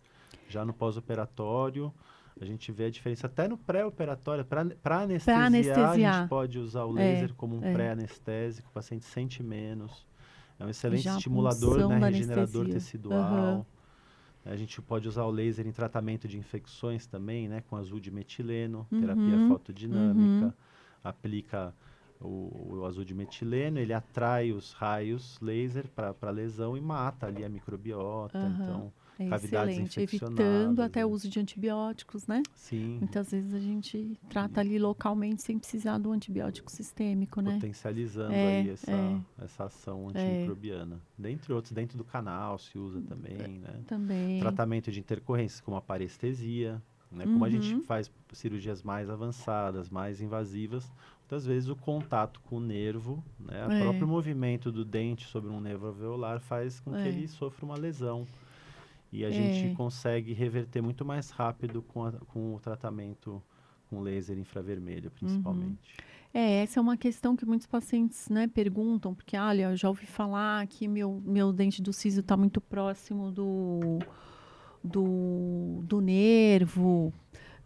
S2: Já no pós-operatório, a gente vê a diferença até no pré-operatório. Para anestesiar, a gente pode usar o laser como um pré-anestésico, o paciente sente menos. É um excelente estimulador, né, regenerador tecidual. A gente pode usar o laser em tratamento de infecções também, né, com azul de metileno, terapia fotodinâmica. Aplica o azul de metileno, ele atrai os raios laser para a lesão e mata ali a microbiota. Então, cavidades infeccionadas,
S1: evitando até o uso de antibióticos, né?
S2: Sim.
S1: Muitas vezes a gente trata ali localmente sem precisar do antibiótico sistêmico, né?
S2: Potencializando aí essa ação antimicrobiana. Dentre outros, dentro do canal se usa também, né?
S1: Também.
S2: Tratamento de intercorrências como a parestesia, né? Como a gente faz cirurgias mais avançadas, mais invasivas, muitas vezes o contato com o nervo, né? O próprio movimento do dente sobre um nervo alveolar faz com que ele sofra uma lesão. E a gente consegue reverter muito mais rápido com o tratamento com laser infravermelho, principalmente.
S1: Essa é uma questão que muitos pacientes, né, perguntam, porque, olha, eu já ouvi falar que meu dente do siso está muito próximo do nervo,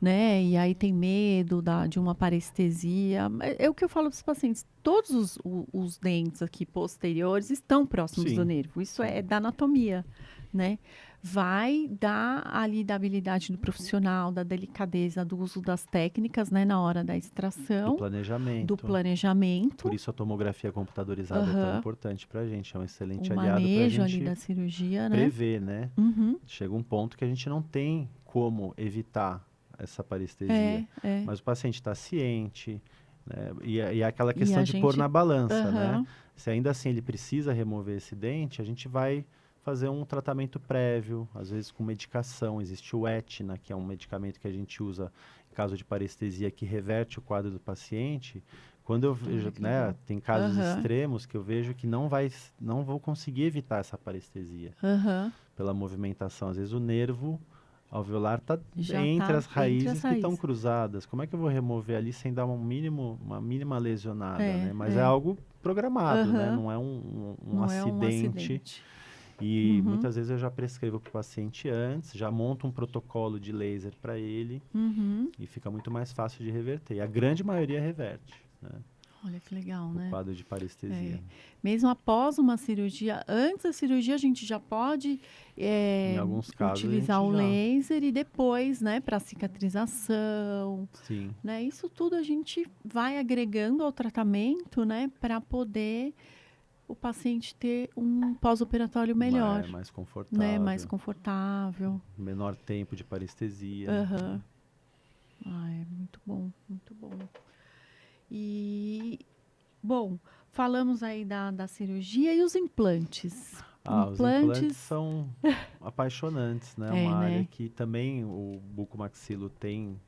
S1: né, e aí tem medo de uma parestesia. É o que eu falo para os pacientes, todos os dentes aqui posteriores estão próximos do
S2: Sim,
S1: nervo, isso
S2: sim.
S1: é da anatomia, né? Vai ali da habilidade do profissional, da delicadeza, do uso das técnicas, né, na hora da
S2: Do
S1: extração, do
S2: planejamento.
S1: planejamento,
S2: Por isso a tomografia computadorizada é tão importante para a gente. É um
S1: o
S2: excelente aliado para a
S1: manejo ali
S2: gente
S1: da cirurgia, né?
S2: prever, né?
S1: Uhum.
S2: Chega um ponto que a gente não tem como evitar essa parestesia.
S1: É.
S2: Mas o paciente está ciente, né? E é aquela
S1: E
S2: questão
S1: a
S2: de pôr
S1: gente-
S2: na balança, né?
S1: Aham.
S2: Se ainda assim ele precisa remover esse dente, a gente vai fazer um tratamento prévio, às vezes com medicação. Existe o Etna, que é um medicamento que a gente usa em caso de parestesia, que reverte o quadro do paciente. Quando eu vejo,
S1: que
S2: né,
S1: legal.
S2: tem casos
S1: Aham.
S2: extremos que eu vejo que não vou conseguir evitar essa parestesia
S1: Aham.
S2: pela movimentação. Às vezes o nervo alveolar está
S1: Já
S2: entre
S1: tá
S2: as
S1: entre
S2: raízes
S1: as
S2: que estão
S1: raízes.
S2: cruzadas. Como é que eu vou remover ali sem dar uma mínima lesionada, né? Mas é
S1: É.
S2: algo programado, né?
S1: Aham.
S2: Não é um
S1: Não é um
S2: acidente.
S1: acidente.
S2: E
S1: Uhum.
S2: muitas vezes eu já prescrevo para o paciente antes, já monto um protocolo de laser para ele
S1: Uhum.
S2: e fica muito mais fácil de reverter. E a grande maioria reverte, né?
S1: Olha que legal,
S2: O
S1: né?
S2: quadro de parestesia.
S1: Mesmo após uma cirurgia, antes da cirurgia a gente já pode
S2: Em alguns casos a
S1: utilizar
S2: gente
S1: o
S2: já...
S1: laser e depois, né, para cicatrização,
S2: Sim.
S1: né? Isso tudo a gente vai agregando ao tratamento, né, para poder o paciente ter um pós-operatório melhor,
S2: É mais confortável.
S1: né, mais confortável.
S2: Menor tempo de parestesia.
S1: Aham. É muito bom, muito bom. E, bom, falamos aí da cirurgia e os implantes.
S2: Os implantes são apaixonantes, né? Uma área
S1: né?
S2: que também o bucomaxilo tem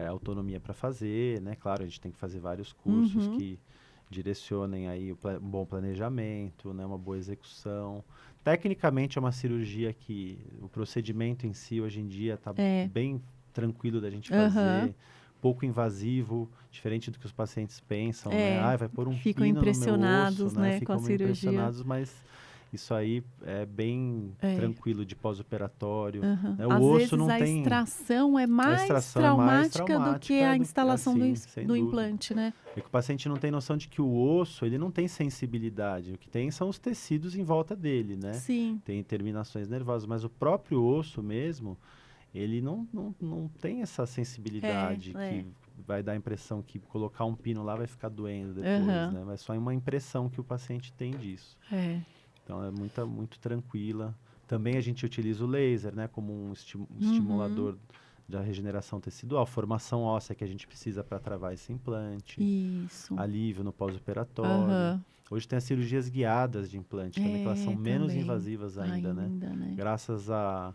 S2: autonomia para fazer, né? Claro, a gente tem que fazer vários cursos que direcionem aí um bom planejamento, né? Uma boa execução. Tecnicamente é uma cirurgia que o procedimento em si hoje em dia está bem tranquilo da gente fazer, pouco invasivo, diferente do que os pacientes pensam, né? Vai pôr um
S1: Ficam
S2: pino no meu
S1: impressionados,
S2: osso, né?
S1: com
S2: Ficam
S1: a
S2: meio
S1: cirurgia.
S2: impressionados, mas isso aí é bem tranquilo de pós-operatório. Né? O
S1: Às
S2: osso
S1: vezes
S2: não
S1: a
S2: tem...
S1: extração é mais
S2: extração é mais
S1: traumática do que a instalação
S2: sem
S1: do
S2: dúvida.
S1: implante, né?
S2: É que o paciente não tem noção de que o osso, ele não tem sensibilidade. O que tem são os tecidos em volta dele, né?
S1: Sim.
S2: Tem terminações nervosas, mas o próprio osso mesmo, ele não tem essa sensibilidade que vai dar a impressão que colocar um pino lá vai ficar doendo depois, né? Mas só uma impressão que o paciente tem disso. Então, é muito tranquila. Também a gente utiliza o laser, né? Como um estimulador da regeneração tecidual, formação óssea que a gente precisa para travar esse implante.
S1: Isso.
S2: Alívio no pós-operatório. Hoje tem as cirurgias guiadas de implante também, que elas são menos invasivas ainda, né? Graças à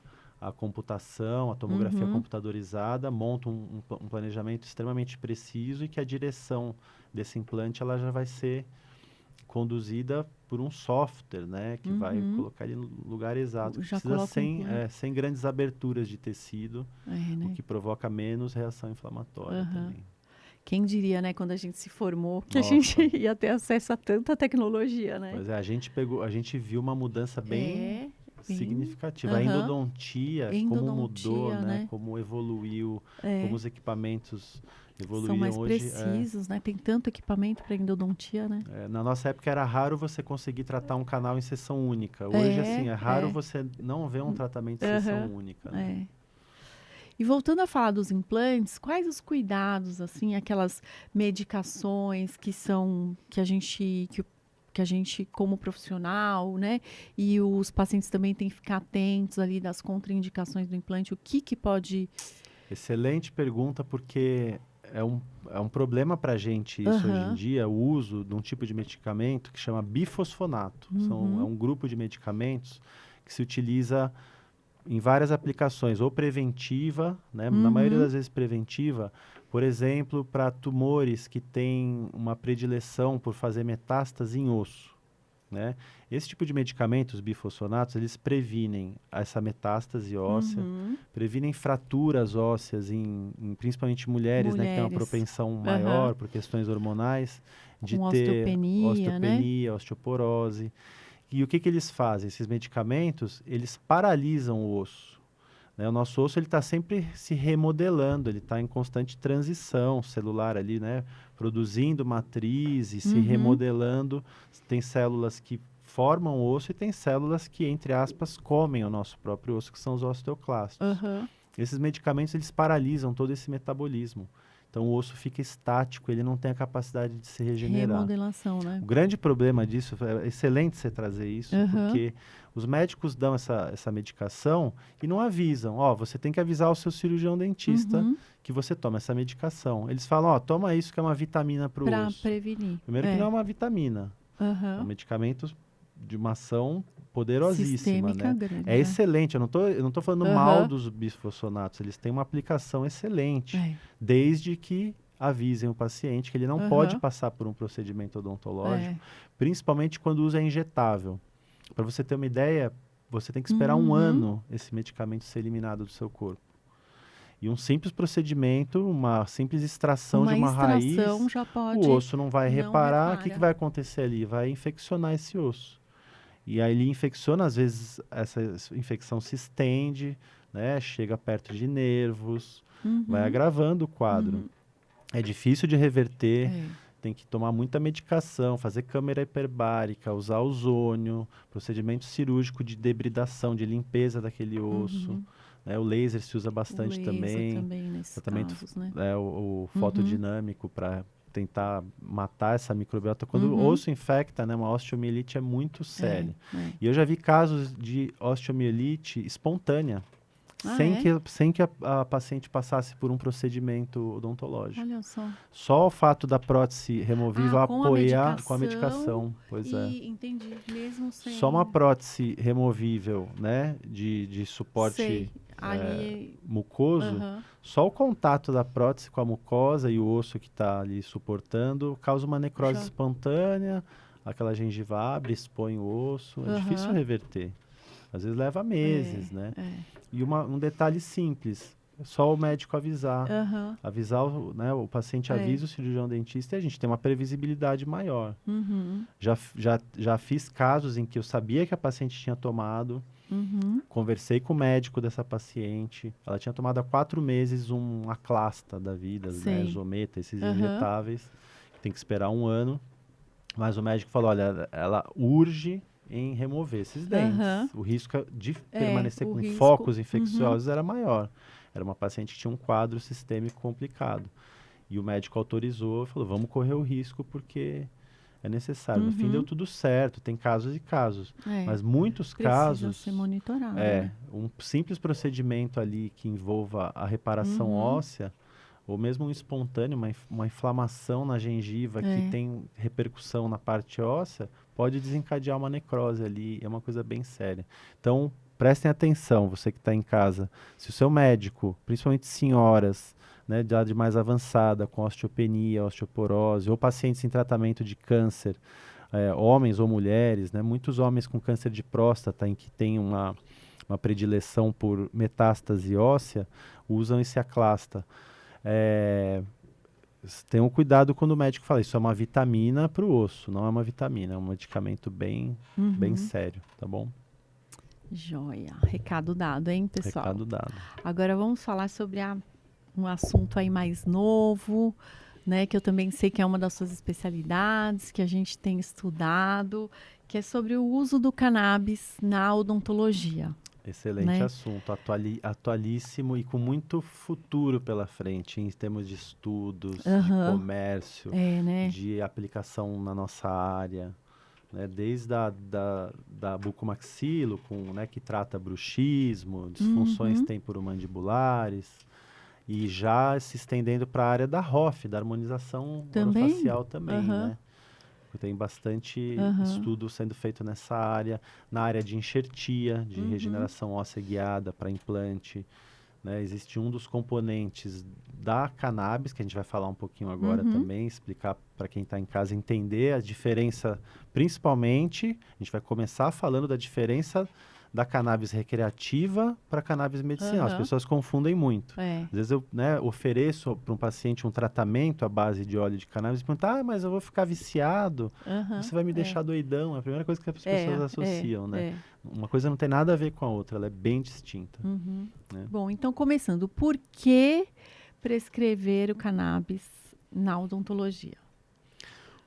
S2: computação, à tomografia computadorizada, monta um planejamento extremamente preciso e que a direção desse implante ela já vai ser conduzida por um software, né, que vai colocar ele no lugar exato. Precisa sem grandes aberturas de tecido,
S1: né?
S2: o que provoca menos reação inflamatória também.
S1: Quem diria, né, quando a gente se formou, que a gente ia ter acesso a tanta tecnologia, né?
S2: Pois é, a gente viu uma mudança bem significativa. A endodontia, como mudou, né? Como evoluiu, como os equipamentos evoluíram.
S1: São mais
S2: hoje,
S1: precisos, né? Tem tanto equipamento para endodontia, né?
S2: Na nossa época era raro você conseguir tratar um canal em sessão única. Hoje, assim, é raro você não ver um tratamento em sessão única. Né?
S1: E voltando a falar dos implantes, quais os cuidados, assim, aquelas medicações que a gente, como profissional, né? E os pacientes também têm que ficar atentos ali das contraindicações do implante. O que pode...
S2: Excelente pergunta, porque é um problema para a gente isso hoje em dia, o uso de um tipo de medicamento que chama bifosfonato. É um grupo de medicamentos que se utiliza em várias aplicações, ou preventiva, né? Na maioria das vezes preventiva, por exemplo, para tumores que têm uma predileção por fazer metástase em osso. né? Esse tipo de medicamentos, bifosfonatos, eles previnem essa metástase óssea, previnem fraturas ósseas principalmente mulheres, né, que têm uma propensão maior por questões hormonais, de
S1: com
S2: ter
S1: osteopenia, né?
S2: osteoporose. E o que eles fazem? Esses medicamentos, eles paralisam o osso, né? O nosso osso está sempre se remodelando, ele está em constante transição celular ali, né? Produzindo matriz e se remodelando. Tem células que formam o osso e tem células que, entre aspas, comem o nosso próprio osso, que são os osteoclastos. Esses medicamentos, eles paralisam todo esse metabolismo. Então, o osso fica estático, ele não tem a capacidade de se regenerar.
S1: Remodelação, né?
S2: O grande problema disso, é excelente você trazer isso, porque os médicos dão essa medicação e não avisam. Você tem que avisar o seu cirurgião dentista que você toma essa medicação. Eles falam, toma isso que é uma vitamina para o osso.
S1: Para prevenir.
S2: Primeiro que não é uma vitamina. É um medicamento de uma ação poderosíssima,
S1: sistêmica,
S2: né?
S1: grande,
S2: É excelente, eu não tô falando mal dos bisfosfonatos, eles têm uma aplicação excelente, desde que avisem o paciente que ele não pode passar por um procedimento odontológico, principalmente quando o uso é injetável. Para você ter uma ideia, você tem que esperar um ano esse medicamento ser eliminado do seu corpo. E um simples procedimento, uma simples extração de uma raiz,
S1: já pode,
S2: o osso não vai reparar. O que vai acontecer ali? Vai infeccionar esse osso. E aí ele infecciona, às vezes essa infecção se estende, né? Chega perto de nervos, vai agravando o quadro. É difícil de reverter, tem que tomar muita medicação, fazer câmara hiperbárica, usar ozônio, procedimento cirúrgico de debridação, de limpeza daquele osso. Né? O laser se usa bastante também
S1: nesses
S2: tratamento,
S1: casos, né?
S2: O fotodinâmico para tentar matar essa microbiota. Quando o osso infecta, né, uma osteomielite é muito séria. E eu já vi casos de osteomielite espontânea, sem que a paciente passasse por um procedimento odontológico.
S1: Olha só.
S2: Só o fato da prótese removível apoiar
S1: com a medicação.
S2: Pois
S1: Entendi. Mesmo sem...
S2: Só uma prótese removível, né, de suporte mucoso, só o contato da prótese com a mucosa e o osso que está ali suportando causa uma necrose espontânea, aquela gengiva abre, expõe o osso, é difícil reverter. Às vezes leva meses, né? E um detalhe simples, só o médico avisar. Avisar, o paciente avisa o cirurgião dentista e a gente tem uma previsibilidade maior. Já fiz casos em que eu sabia que a paciente tinha tomado, conversei com o médico dessa paciente, ela tinha tomado há 4 meses um Aclasta da vida, né, Zometa, esses injetáveis, tem que esperar 1 ano, mas o médico falou, olha, ela urge em remover esses dentes. O risco de permanecer com focos infecciosos era maior. Era uma paciente que tinha um quadro sistêmico complicado. E o médico autorizou, falou, vamos correr o risco porque é necessário. No fim deu tudo certo, tem casos e casos. Mas muitos casos...
S1: Precisa ser monitorado.
S2: Um simples procedimento ali que envolva a reparação óssea, ou mesmo um espontâneo, uma inflamação na gengiva que tem repercussão na parte óssea, pode desencadear uma necrose ali, é uma coisa bem séria. Então, prestem atenção, você que está em casa, se o seu médico, principalmente senhoras, né, de idade mais avançada, com osteopenia, osteoporose, ou pacientes em tratamento de câncer, homens ou mulheres, né, muitos homens com câncer de próstata, em que tem uma predileção por metástase óssea, usam esse Aclasta. Tenham cuidado quando o médico fala, isso é uma vitamina para o osso, não é uma vitamina, é um medicamento bem sério, tá bom?
S1: Joia. Recado dado, hein, pessoal?
S2: Recado dado.
S1: Agora vamos falar sobre um assunto aí mais novo, né, que eu também sei que é uma das suas especialidades, que a gente tem estudado, que é sobre o uso do cannabis na odontologia.
S2: Excelente assunto, atualíssimo e com muito futuro pela frente, em termos de estudos, de comércio, de aplicação na nossa área, né? Desde da bucomaxilo, que trata bruxismo, disfunções temporomandibulares, e já se estendendo para a área da ROF, da harmonização orofacial também, né? Tem bastante estudo sendo feito nessa área, na área de enxertia, de regeneração óssea guiada para implante, né? Existe um dos componentes da cannabis, que a gente vai falar um pouquinho agora também, explicar para quem está em casa entender a diferença, principalmente, a gente vai começar falando da diferença da cannabis recreativa para a cannabis medicinal. As pessoas confundem muito. Às vezes eu, né, ofereço para um paciente um tratamento à base de óleo de cannabis e pergunto, mas eu vou ficar viciado, você vai me deixar doidão. É a primeira coisa que as pessoas associam, né? Uma coisa não tem nada a ver com a outra, ela é bem distinta. Né?
S1: Bom, então começando, por que prescrever o cannabis na odontologia?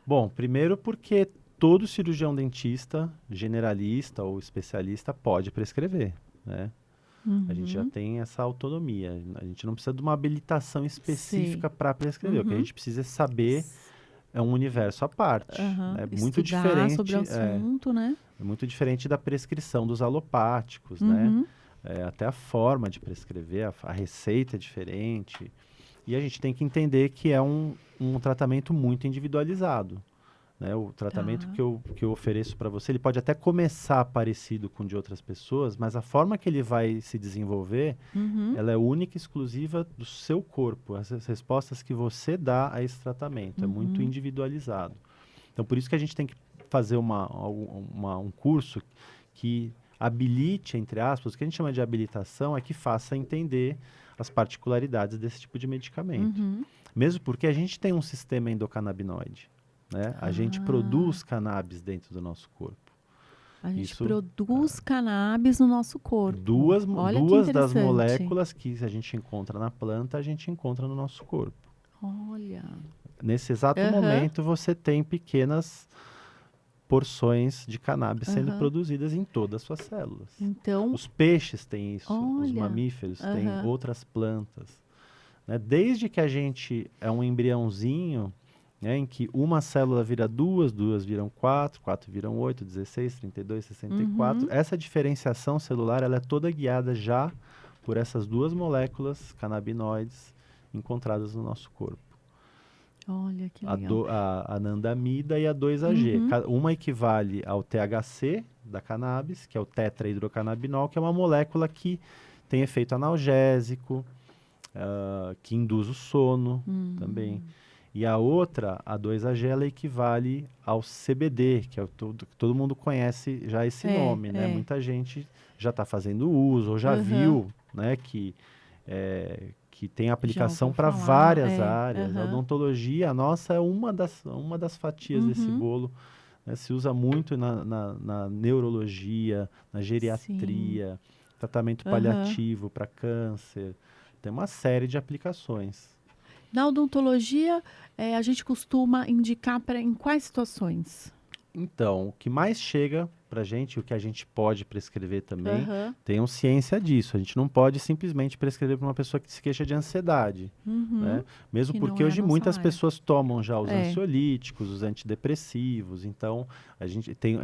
S2: Bom, primeiro porque todo cirurgião dentista, generalista ou especialista, pode prescrever, né? A gente já tem essa autonomia. A gente não precisa de uma habilitação específica para prescrever. O que a gente precisa é saber, é um universo à parte. É muito diferente
S1: sobre o assunto, né?
S2: É muito diferente da prescrição dos alopáticos, né? Até a forma de prescrever, a receita é diferente. E a gente tem que entender que é um tratamento muito individualizado. Né? O tratamento que eu ofereço para você, ele pode até começar parecido com o de outras pessoas, mas a forma que ele vai se desenvolver, ela é única e exclusiva do seu corpo. As respostas que você dá a esse tratamento, é muito individualizado. Então, por isso que a gente tem que fazer um curso que habilite, entre aspas, o que a gente chama de habilitação é que faça entender as particularidades desse tipo de medicamento. Mesmo porque a gente tem um sistema endocannabinoide. Né? A gente produz cannabis dentro do nosso corpo.
S1: A gente produz cannabis no nosso corpo.
S2: Duas das moléculas que a gente encontra na planta, a gente encontra no nosso corpo.
S1: Olha.
S2: Nesse exato momento, você tem pequenas porções de cannabis sendo produzidas em todas as suas células.
S1: Então,
S2: os peixes têm isso, os mamíferos têm, outras plantas. Né? Desde que a gente é um embriãozinho, né, em que uma célula vira duas viram quatro viram 8, 16, 32, 64. Essa diferenciação celular, ela é toda guiada já por essas duas moléculas canabinoides encontradas no nosso corpo.
S1: Olha que legal.
S2: A anandamida e a 2-AG. Uma equivale ao THC da cannabis, que é o tetrahidrocannabinol, que é uma molécula que tem efeito analgésico, que induz o sono também. E a outra, a 2-AG, ela equivale ao CBD, que é todo mundo conhece já esse nome, né? Muita gente já está fazendo uso, ou já viu, né, que tem aplicação para várias áreas. A odontologia, a nossa, é uma das fatias desse bolo. Né? Se usa muito na neurologia, na geriatria, tratamento paliativo para câncer. Tem uma série de aplicações.
S1: Na odontologia, a gente costuma indicar em quais situações?
S2: Então, o que mais chega para a gente, o que a gente pode prescrever também, tenham ciência disso. A gente não pode simplesmente prescrever para uma pessoa que se queixa de ansiedade. Né? Mesmo que porque hoje muitas pessoas tomam já os ansiolíticos, os antidepressivos. Então, a gente tem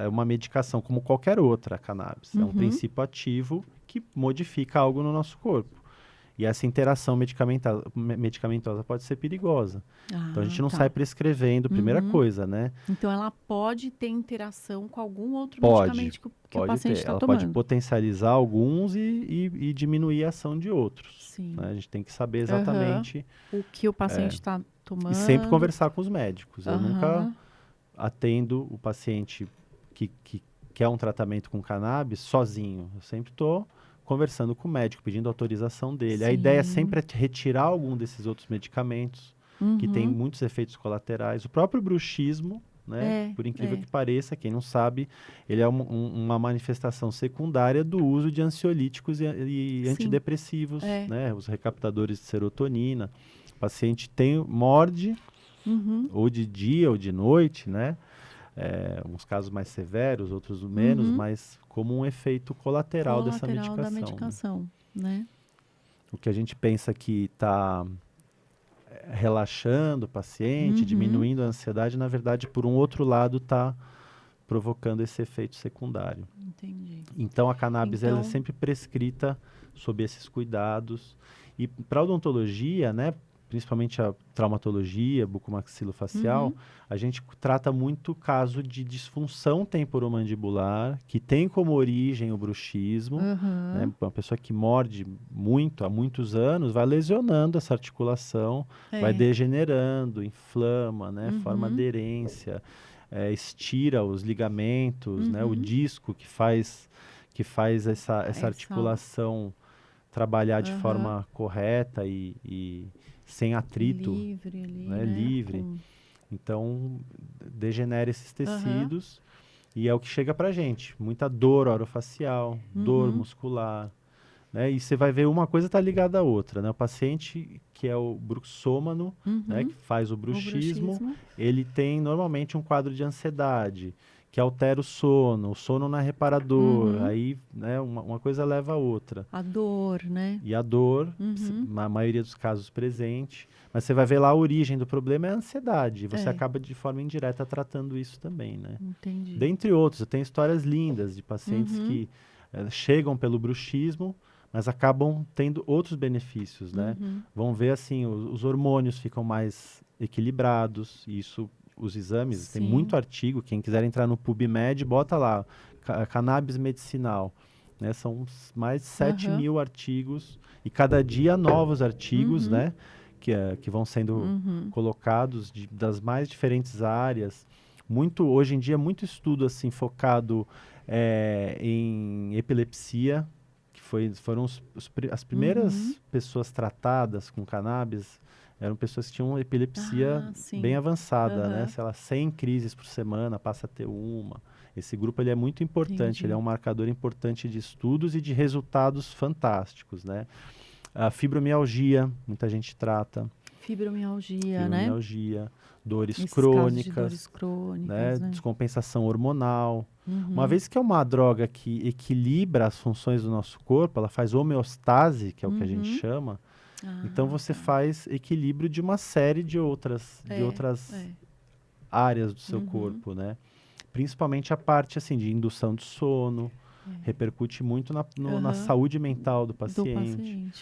S2: uma medicação como qualquer outra, a cannabis. É um princípio ativo que modifica algo no nosso corpo. E essa interação medicamentosa pode ser perigosa. Então, a gente não sai prescrevendo, primeira coisa, né?
S1: Então, ela pode ter interação com algum outro medicamento que o paciente está tomando.
S2: Ela pode potencializar alguns e diminuir a ação de outros.
S1: Sim.
S2: Né? A gente tem que saber exatamente
S1: o que o paciente está tomando.
S2: E sempre conversar com os médicos. Eu nunca atendo o paciente que quer um tratamento com cannabis sozinho. Eu sempre estou conversando com o médico, pedindo autorização dele. A ideia sempre é retirar algum desses outros medicamentos, que tem muitos efeitos colaterais. O próprio bruxismo, né, por incrível que pareça, quem não sabe, ele é uma manifestação secundária do uso de ansiolíticos e antidepressivos, né, os recaptadores de serotonina. O paciente morde, ou de dia ou de noite, né? Uns casos mais severos, outros menos, mas como um efeito colateral dessa medicação.
S1: Da medicação, né?
S2: O que a gente pensa que está relaxando o paciente, diminuindo a ansiedade, na verdade, por um outro lado, está provocando esse efeito secundário.
S1: Entendi.
S2: Então, a cannabis ela é sempre prescrita sob esses cuidados. E para a odontologia, né, principalmente a traumatologia, bucomaxilofacial, a gente trata muito caso de disfunção temporomandibular, que tem como origem o bruxismo, né? Uma pessoa que morde muito, há muitos anos, vai lesionando essa articulação, vai degenerando, inflama, né? Forma aderência, estira os ligamentos, né? O disco que faz essa articulação trabalhar de forma correta e sem atrito,
S1: livre ali,
S2: né? Livre. Então, degenera esses tecidos e é o que chega pra gente. Muita dor orofacial, dor muscular, né? E você vai ver uma coisa está ligada à outra, né? O paciente que é o bruxômano, né? Que faz o bruxismo, ele tem normalmente um quadro de ansiedade, que altera o sono não é reparador, aí, né, uma coisa leva a outra.
S1: A dor, né?
S2: E a dor, na maioria dos casos presente, mas você vai ver lá a origem do problema é a ansiedade, e você acaba de forma indireta tratando isso também, né?
S1: Entendi.
S2: Dentre outros, eu tenho histórias lindas de pacientes que chegam pelo bruxismo, mas acabam tendo outros benefícios, né? Vão ver, assim, os hormônios ficam mais equilibrados, e isso... Os exames, tem muito artigo, quem quiser entrar no PubMed, bota lá, cannabis medicinal, né? São mais de 7.000 artigos, e cada dia novos artigos, né? Que vão sendo colocados das mais diferentes áreas. Hoje em dia, muito estudo assim, focado em epilepsia, que foram as primeiras pessoas tratadas com cannabis, eram pessoas que tinham epilepsia bem avançada, né? Sei lá, 100 crises por semana, passa a ter uma. Esse grupo ele é muito importante, ele é um marcador importante de estudos e de resultados fantásticos, né? A fibromialgia, muita gente trata.
S1: Fibromialgia,
S2: né? Dores crônicas, né? Descompensação hormonal. Uma vez que é uma droga que equilibra as funções do nosso corpo, ela faz
S1: que
S2: homeostase, que é o que a gente chama. Então você faz equilíbrio de uma série de outras áreas do seu corpo, né? Principalmente a parte assim de indução de sono, repercute muito na saúde mental do paciente.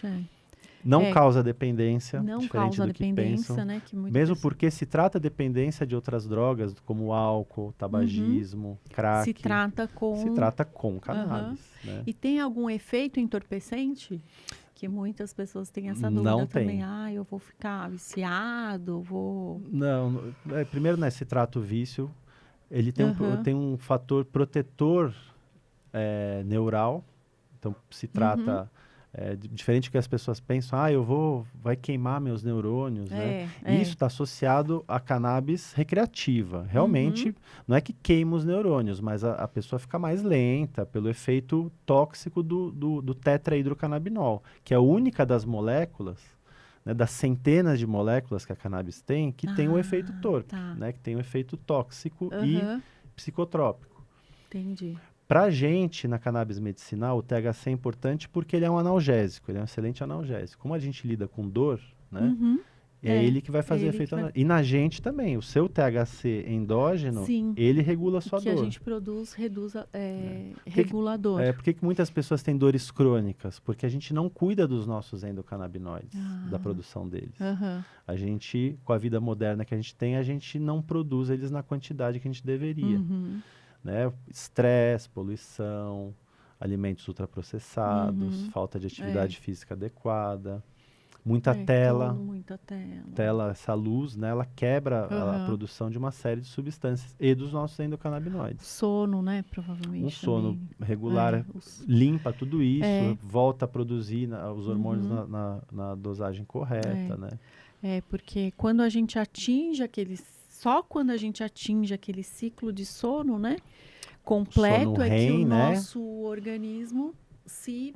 S2: Não causa dependência, diferente do que pensam.
S1: Né? Que
S2: Mesmo porque se trata dependência de outras drogas, como álcool, tabagismo, crack.
S1: Se trata com
S2: cannabis. Né?
S1: E tem algum efeito entorpecente? Que muitas pessoas têm essa dúvida
S2: não
S1: também.
S2: Tem.
S1: Eu vou ficar viciado, vou...
S2: Não, primeiro, né, se trata o vício. Ele tem um fator protetor neural. Então, se trata... diferente do que as pessoas pensam, vai queimar meus neurônios, né? Isso está associado à cannabis recreativa. Realmente, não é que queima os neurônios, mas a pessoa fica mais lenta pelo efeito tóxico do tetrahidrocannabinol, que é a única das moléculas, né, das centenas de moléculas que a cannabis tem, que tem o efeito torpe, né? Que tem o efeito tóxico e psicotrópico.
S1: Entendi.
S2: Para a gente, na cannabis medicinal, o THC é importante porque ele é um analgésico, ele é um excelente analgésico. Como a gente lida com dor, né? É ele que vai fazer efeito analgésico. E na gente também, o seu THC endógeno, ele regula a sua dor.
S1: Que a gente produz, regula a dor.
S2: Por que muitas pessoas têm dores crônicas? Porque a gente não cuida dos nossos endocannabinoides, da produção deles. A gente, com a vida moderna que a gente não produz eles na quantidade que a gente deveria. Né? Estresse, poluição, alimentos ultraprocessados, falta de atividade física adequada, muita tela. Essa luz, né? Ela quebra a produção de uma série de substâncias e dos nossos endocannabinoides.
S1: Sono, né? Provavelmente.
S2: Um sono regular limpa tudo isso, volta a produzir os hormônios na dosagem correta, né?
S1: Porque quando a gente atinge só quando a gente atinge aquele ciclo de sono, né, completo, que o nosso organismo, se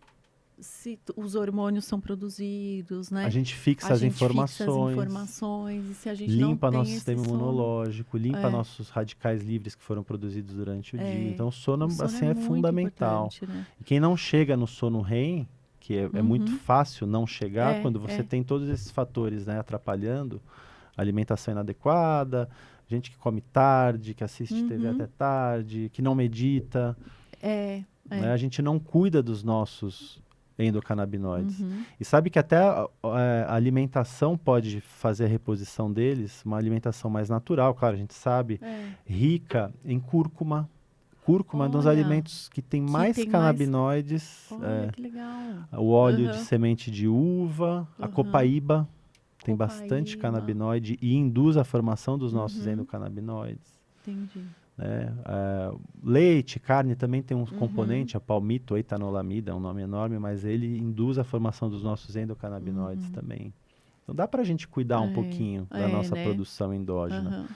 S1: os hormônios são produzidos, né?
S2: A gente fixa as informações,
S1: e se a gente
S2: limpa
S1: não tem
S2: nosso sistema imunológico, limpa nossos radicais livres que foram produzidos durante o dia. Então, o sono assim, é fundamental.
S1: Né?
S2: E quem não chega no sono REM, que é muito fácil não chegar, quando você tem todos esses fatores, né, atrapalhando, alimentação inadequada, gente que come tarde, que assiste TV até tarde, que não medita. Né? A gente não cuida dos nossos endocannabinoides. E sabe que até a alimentação pode fazer a reposição deles, uma alimentação mais natural, claro, a gente sabe, rica em cúrcuma. Cúrcuma é um dos alimentos que tem mais canabinoides.
S1: Olha, que legal.
S2: O óleo de semente de uva, a copaíba tem bastante canabinoide e induz a formação dos nossos endocannabinoides.
S1: Entendi.
S2: Leite, carne também tem um componente, a palmito, a etanolamida, é um nome enorme, mas ele induz a formação dos nossos endocannabinoides também. Então dá para a gente cuidar um pouquinho da nossa produção endógena.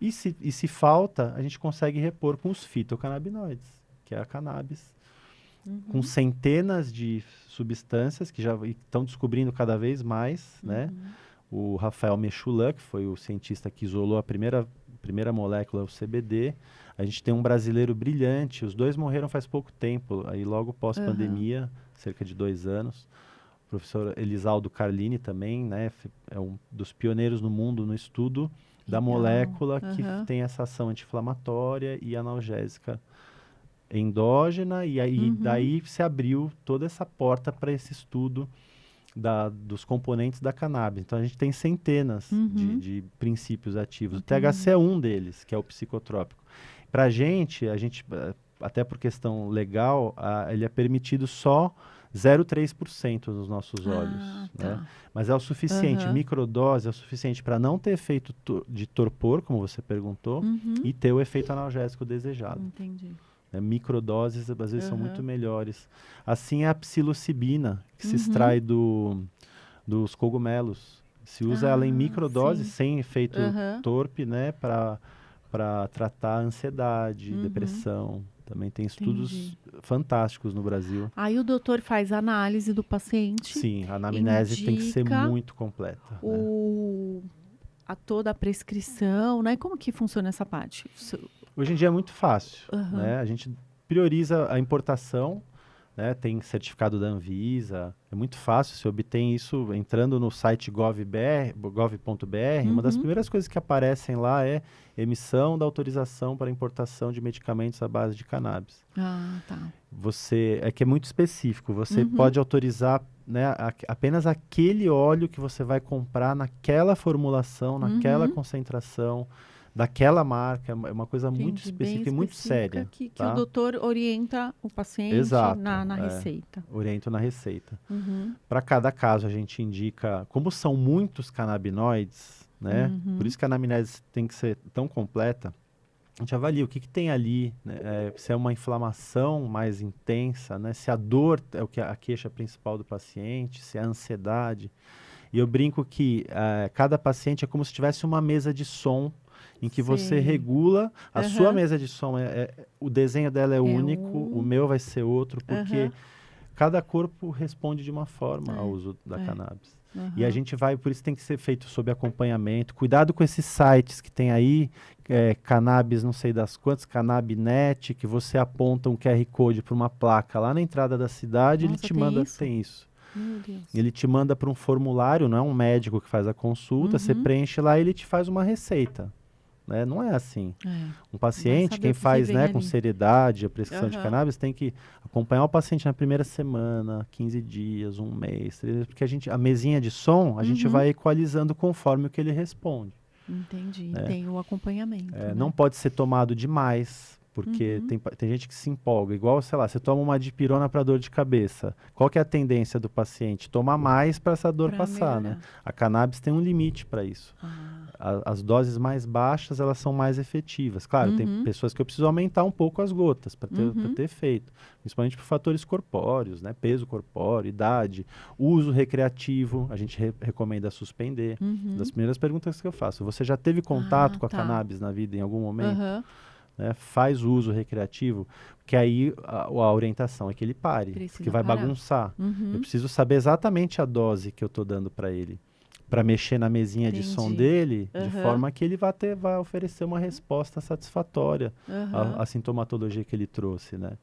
S2: E se falta, a gente consegue repor com os fitocannabinoides, que é a cannabis, com centenas de substâncias que já estão descobrindo cada vez mais, né? O Rafael Mechoulam, que foi o cientista que isolou a primeira molécula, o CBD. A gente tem um brasileiro brilhante, os dois morreram faz pouco tempo, aí logo pós-pandemia, cerca de 2 anos. O professor Elisaldo Carlini também, né? É um dos pioneiros no mundo no estudo da molécula que tem essa ação anti-inflamatória e analgésica endógena, e aí daí se abriu toda essa porta para esse estudo dos componentes da cannabis. Então a gente tem centenas de princípios ativos. O THC é um deles, que é o psicotrópico. Para a gente, até por questão legal, ele é permitido só 0,3% nos nossos olhos, né? Mas é o suficiente, microdose é o suficiente para não ter efeito de torpor, como você perguntou, e ter o efeito analgésico desejado.
S1: Entendi.
S2: Microdoses, às vezes, são muito melhores. Assim é a psilocibina, que se extrai dos cogumelos. Se usa ela em microdose, sem efeito torpe, né, para tratar ansiedade, depressão. Também tem estudos fantásticos no Brasil.
S1: Aí o doutor faz a análise do paciente.
S2: Sim, a anamnese tem que ser muito completa.
S1: Toda a prescrição, né? Como que funciona essa parte?
S2: Hoje em dia é muito fácil, né? A gente prioriza a importação, né? Tem certificado da Anvisa, é muito fácil, você obtém isso entrando no site gov.br, uma das primeiras coisas que aparecem lá é emissão da autorização para importação de medicamentos à base de cannabis. Que é muito específico, você pode autorizar, né, apenas aquele óleo que você vai comprar naquela formulação, naquela concentração, daquela marca, é uma coisa muito específica e muito séria.
S1: Que o doutor orienta o paciente na receita.
S2: Oriento na receita. Para cada caso a gente indica, como são muitos canabinoides, né? Por isso que a anamnese tem que ser tão completa, a gente avalia o que tem ali, né? Se é uma inflamação mais intensa, né? Se a dor é a queixa principal do paciente, se é a ansiedade. E eu brinco que cada paciente é como se tivesse uma mesa de som em que você regula a sua mesa de som. O desenho dela é único, o meu vai ser outro, porque cada corpo responde de uma forma ao uso da cannabis. E a gente por isso tem que ser feito sob acompanhamento. Cuidado com esses sites que tem aí, cannabis não sei das quantas, Cannabinet, que você aponta um QR Code para uma placa lá na entrada da cidade, ele te manda, tem isso.
S1: Meu Deus.
S2: Ele te manda para um formulário, não é um médico que faz a consulta, você preenche lá e ele te faz uma receita. Né? Não é assim. Um paciente, quem faz, né, com seriedade a prescrição de cannabis, tem que acompanhar o paciente na primeira semana, 15 dias, 1 mês, 3 meses, porque a mesinha de som, a gente vai equalizando conforme o que ele responde.
S1: Entendi. Tem o acompanhamento. Né?
S2: Não pode ser tomado demais, porque tem gente que se empolga. Igual, sei lá, você toma uma dipirona para dor de cabeça. Qual que é a tendência do paciente? Tomar mais para essa dor passar, né? A cannabis tem um limite para isso. As doses mais baixas, elas são mais efetivas. Claro, tem pessoas que eu preciso aumentar um pouco as gotas para ter efeito. Principalmente por fatores corpóreos, né? Peso corpóreo, idade, uso recreativo, a gente recomenda suspender. Das primeiras perguntas que eu faço, você já teve contato com a cannabis na vida em algum momento? Né? Faz uso recreativo, que aí a orientação é que ele pare, porque vai bagunçar. Eu preciso saber exatamente a dose que eu estou dando para ele, para mexer na mesinha de som dele, de forma que ele vai oferecer uma resposta satisfatória à sintomatologia que ele trouxe, né?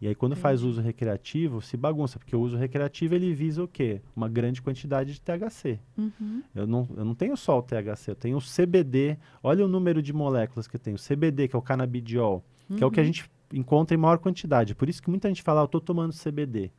S2: E aí, quando faz uso recreativo, se bagunça, porque o uso recreativo, ele visa o quê? Uma grande quantidade de THC. Eu não tenho só o THC, eu tenho o CBD. Olha o número de moléculas que eu tenho. O CBD, que é o canabidiol, que é o que a gente encontra em maior quantidade. Por isso que muita gente fala, eu estou tomando CBD.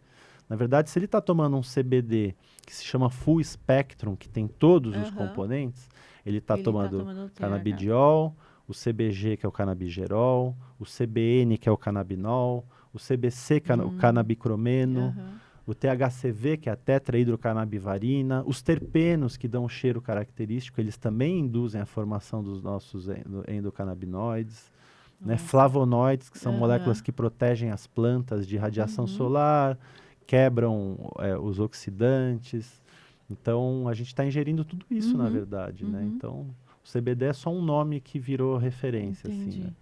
S2: Na verdade, se ele está tomando um CBD que se chama Full Spectrum, que tem todos os componentes, ele está tomando canabidiol, o CBG, que é o canabigerol, o CBN, que é o canabinol, o CBC, que é o canabicromeno, o THCV, que é a tetrahidrocanabivarina, os terpenos, que dão um cheiro característico, eles também induzem a formação dos nossos endocannabinoides, né? Flavonoides, que são moléculas que protegem as plantas de radiação solar, quebram os oxidantes. Então, a gente está ingerindo tudo isso, na verdade, né? Então, o CBD é só um nome que virou referência, assim, né?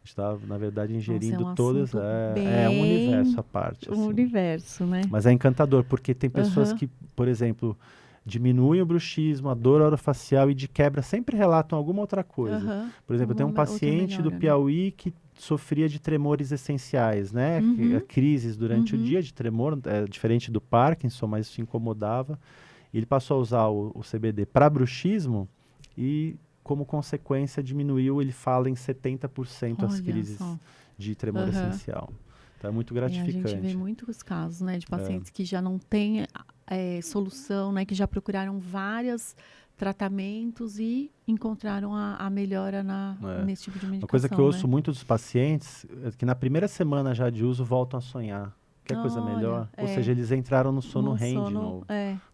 S2: A gente está, na verdade, ingerindo todas. É um universo à parte.
S1: Um universo, né?
S2: Mas é encantador, porque tem pessoas que, por exemplo, diminuem o bruxismo, a dor orofacial e de quebra sempre relatam alguma outra coisa. Por exemplo, eu tenho um paciente do Piauí que sofria de tremores essenciais, né? Crises durante o dia de tremor, diferente do Parkinson, mas isso incomodava. Ele passou a usar o CBD para bruxismo e, como consequência, diminuiu, ele fala, em 70% as crises de tremor essencial. Então, é muito gratificante.
S1: A gente vê muitos casos, né, de pacientes que já não têm solução, né, que já procuraram vários tratamentos e encontraram a melhora nesse tipo de medicação.
S2: Uma coisa que eu ouço muito dos pacientes é que na primeira semana já de uso voltam a sonhar. Quer coisa melhor? Ou seja, eles entraram no sono REM de novo.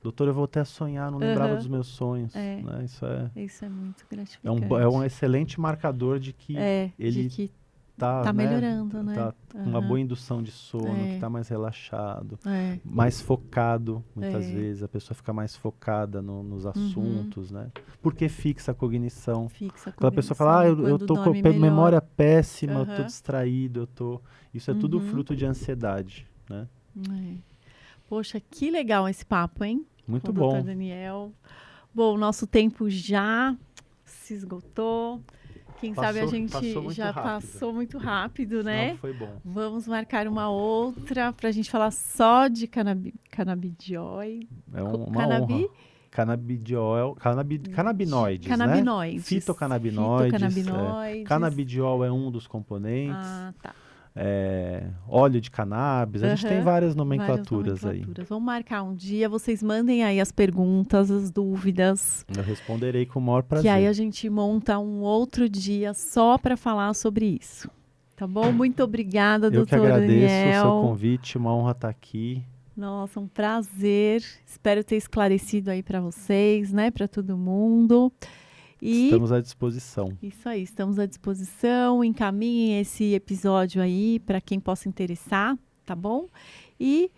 S2: Doutor, eu voltei a sonhar, não lembrava dos meus sonhos. Né?
S1: Isso é muito gratificante.
S2: É um excelente marcador de que ele está
S1: melhorando, né?
S2: Tá com uma boa indução de sono, que está mais relaxado, mais focado, muitas vezes. A pessoa fica mais focada nos assuntos, né? Porque fixa a cognição. Quando a pessoa fala, eu tô com memória péssima, eu tô distraído, Isso é tudo fruto de ansiedade, né?
S1: Poxa, que legal esse papo, hein?
S2: Muito
S1: com
S2: bom.
S1: o Dr. Daniel. Bom, o nosso tempo já se esgotou. Quem sabe a gente passou muito rápido, né?
S2: Não, foi bom.
S1: Vamos marcar uma outra para a gente falar só de canabidiol.
S2: É uma honra. Canabidiol, canabinoides, né? Fitocannabinoides. Canabidiol é um dos componentes.
S1: Ah, tá.
S2: Óleo de cannabis, a gente tem várias nomenclaturas aí.
S1: Vamos marcar um dia, vocês mandem aí as perguntas, as dúvidas.
S2: Eu responderei com o maior prazer.
S1: Que aí a gente monta um outro dia só para falar sobre isso. Tá bom? Muito obrigada, doutor Daniel.
S2: Eu que agradeço o seu convite, uma honra estar aqui.
S1: Nossa, um prazer. Espero ter esclarecido aí para vocês, né? Para todo mundo.
S2: Estamos à disposição.
S1: Isso aí, estamos à disposição. Encaminhem esse episódio aí para quem possa interessar, tá bom? E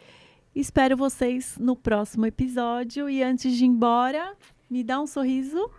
S1: espero vocês no próximo episódio. E antes de ir embora, me dá um sorriso.